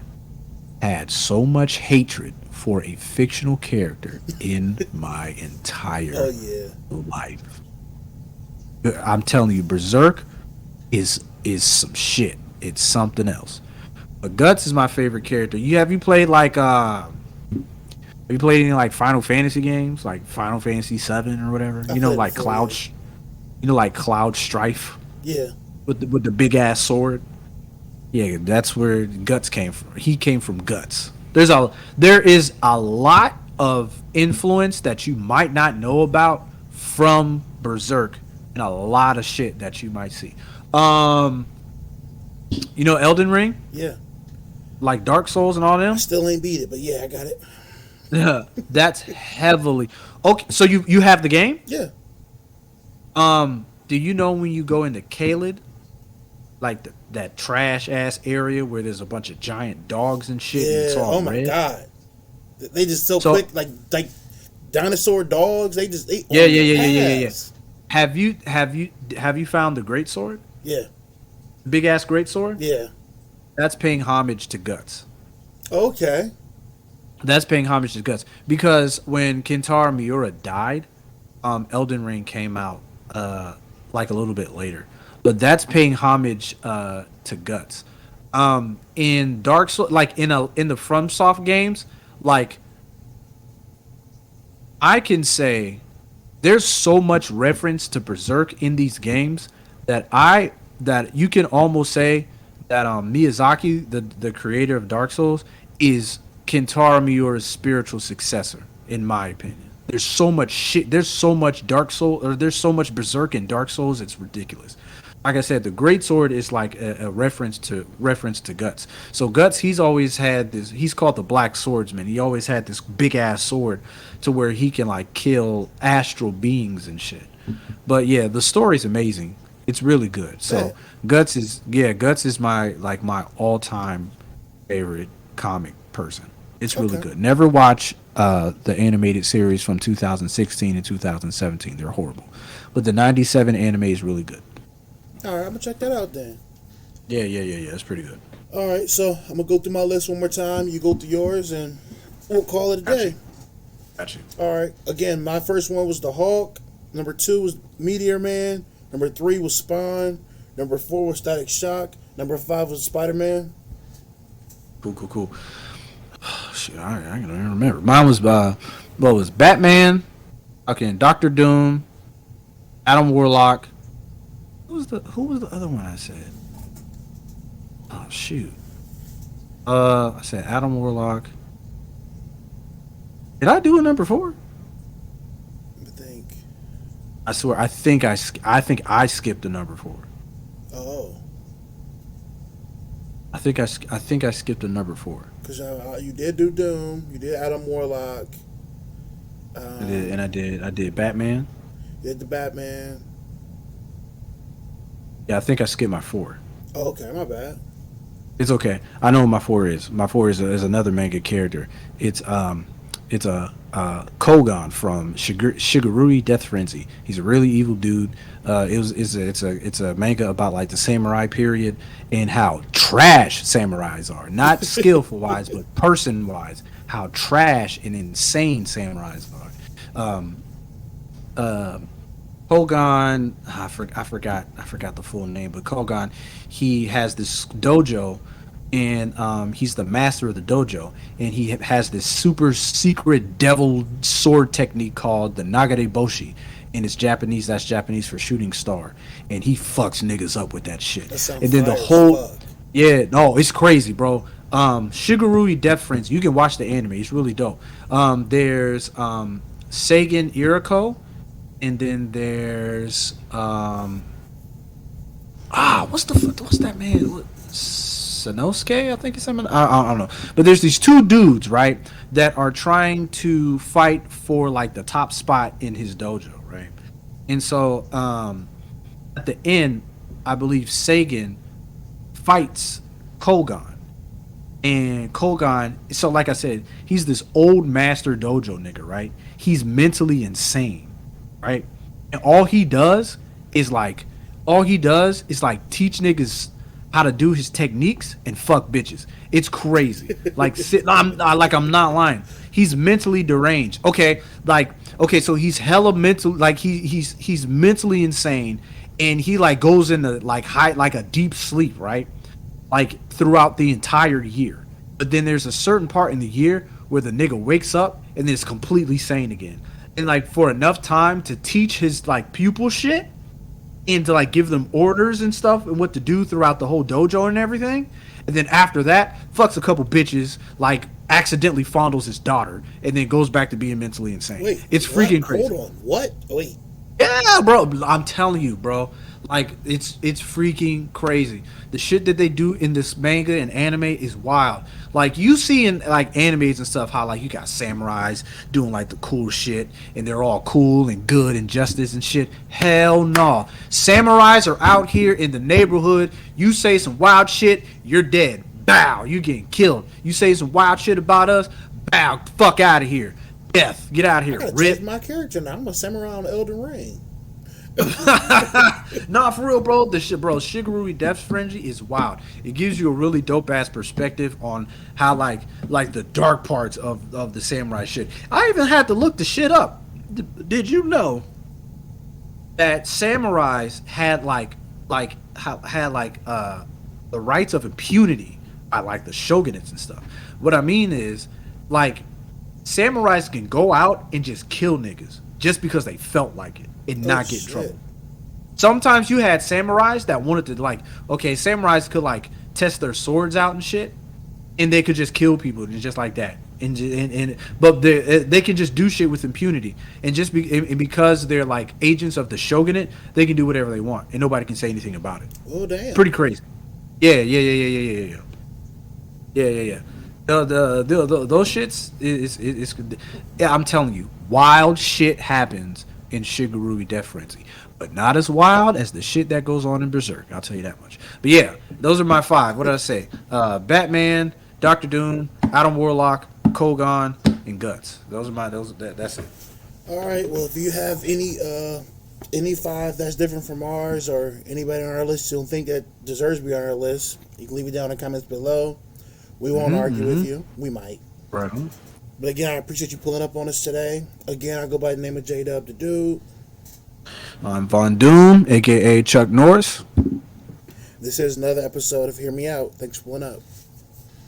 had so much hatred for a fictional character in my entire Oh yeah. life. I'm telling you, Berserk is some shit. It's something else. But Guts is my favorite character. Have you played like have you played any like Final Fantasy games, like Final Fantasy 7 or whatever? I played Like before, yeah. Like Cloud Strife Yeah. with the big ass sword. Yeah, that's where Guts came from. He came from Guts. There is a lot of influence that you might not know about from Berserk, and a lot of shit that you might see. Elden Ring, Yeah. like Dark Souls and all I them. still ain't beat it, but yeah, I got it. That's heavily okay. So you have the game. Yeah. Do you know when you go into Caelid, like that trash ass area where there's a bunch of giant dogs and shit, and it's Yeah. all Oh my red? god. They just so So quick, like dinosaur dogs. They yeah, on yeah, your yeah, yeah, yeah, yeah. ass. Have you found the great sword? Yeah. Big ass great sword? Yeah. That's paying homage to Guts. Okay. That's paying homage to Guts, because when Kentaro Miura died, Elden Ring came out like a little bit later, but that's paying homage to Guts. In Dark Souls, like in the FromSoft games, like I can say there's so much reference to Berserk in these games that you can almost say that Miyazaki, the creator of Dark Souls, is Kentaro Miura's spiritual successor, in my opinion. There's so much shit. There's so much there's so much Berserk in Dark Souls. It's ridiculous. Like I said, the Great Sword is like a reference to Guts. So Guts, he's always had this. He's called the Black Swordsman. He always had this big ass sword to where he can like kill astral beings and shit. But yeah, the story's amazing. It's really good. So Bet. Guts is my all time favorite comic person. It's really Okay. good. Never watch the animated series from 2016 and 2017. They're horrible. But the 97 anime is really good. All right, I'm gonna check that out then. Yeah. It's pretty good. All right, so I'm gonna go through my list one more time. You go through yours, and we'll call it a day. Got you. All right. Again, my first one was the Hawk. Number 2 was Meteor Man. Number 3 was Spawn. Number 4 was Static Shock. Number 5 was Spider Man. Cool. shit, I don't even remember. Mine was what was Batman, fucking Doctor Doom, Adam Warlock. Who was the other one I said? Oh shoot. I said Adam Warlock. Did I do a number 4? I think. I swear, I think I skipped a number 4. Oh. I think I skipped a number 4. Because you did do Doom. You did Adam Warlock. I did Batman. You did the Batman. Yeah, I think I skipped my 4. Oh, okay. My bad. It's okay. I know what my 4 is. My 4 is another manga character. It's a Kogan from Shigaruri Death Frenzy. He's a really evil dude. It's a manga about like the samurai period and how trash samurais are. Not skillful wise, but person wise. How trash and insane samurais are. Kogan, I forgot the full name, but Kogan, he has this dojo, and he's the master of the dojo, and he has this super secret devil sword technique called the Nagare Boshi, and it's Japanese. That's Japanese for shooting star, and he fucks niggas up with that shit. That and then the whole, yeah, no, it's crazy, bro. Shigaruri Death Friends, you can watch the anime. It's really dope. There's Seigen Iriko. And then there's what's that man? Sanosuke, I think it's something. I don't know. But there's these 2 dudes, right, that are trying to fight for like the top spot in his dojo, right? And so at the end, I believe Seigen fights Kogan. And Kogan, so like I said, he's this old master dojo nigga, right? He's mentally insane. Right, and all he does is like teach niggas how to do his techniques and fuck bitches. It's crazy. Like, I'm not lying. He's mentally deranged. Okay, so he's hella mental. Like he's mentally insane, and he like goes into like a deep sleep, right? Like throughout the entire year. But then there's a certain part in the year where the nigga wakes up and then is completely sane again. And like for enough time to teach his like pupil shit and to like give them orders and stuff and what to do throughout the whole dojo and everything. And then after that, fucks a couple bitches, like accidentally fondles his daughter, and then goes back to being mentally insane. Wait, it's freaking crazy. Hold on. What? Wait. Yeah, bro. I'm telling you, bro. Like it's freaking crazy. The shit that they do in this manga and anime is wild. Like you see in like animes and stuff how like you got samurais doing like the cool shit and they're all cool and good and justice and shit. Hell no. Samurais are out here in the neighborhood. You say some wild shit, you're dead. Bow, you getting killed. You say some wild shit about us, bow, fuck out of here. Death, get out of here. I gotta change my character now. I'm a samurai on Elden Ring. Nah, for real, bro. The shit, bro. Shigaruri Death Frenzy is wild. It gives you a really dope ass perspective on how like the dark parts of the samurai shit. I even had to look the shit up. Did you know that samurais had the rights of impunity by like the shogunates and stuff? What I mean is like samurais can go out and just kill niggas just because they felt like it and not get in trouble. Sometimes you had samurais that wanted to like, okay, samurais could like test their swords out and shit, and they could just kill people just like that. But they can just do shit with impunity, and because they're like agents of the shogunate, they can do whatever they want, and nobody can say anything about it. Oh damn! Pretty crazy. Yeah. Those shits is yeah. I'm telling you, wild shit happens in Shigaruri Death Frenzy, but not as wild as the shit that goes on in Berserk. I'll tell you that much. But yeah, those are my 5. What did I say? Batman, Doctor Doom, Adam Warlock, Kogan, and Guts. That's it. All right. Well, if you have any 5 that's different from ours, or anybody on our list you don't think that deserves to be on our list, you can leave it down in the comments below. We won't argue with you. We might. Right. But again, I appreciate you pulling up on us today. Again, I go by the name of J-Dub the Dude. I'm Von Doom, a.k.a. Chuck Norris. This is another episode of Hear Me Out. Thanks for pulling up.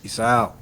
Peace out.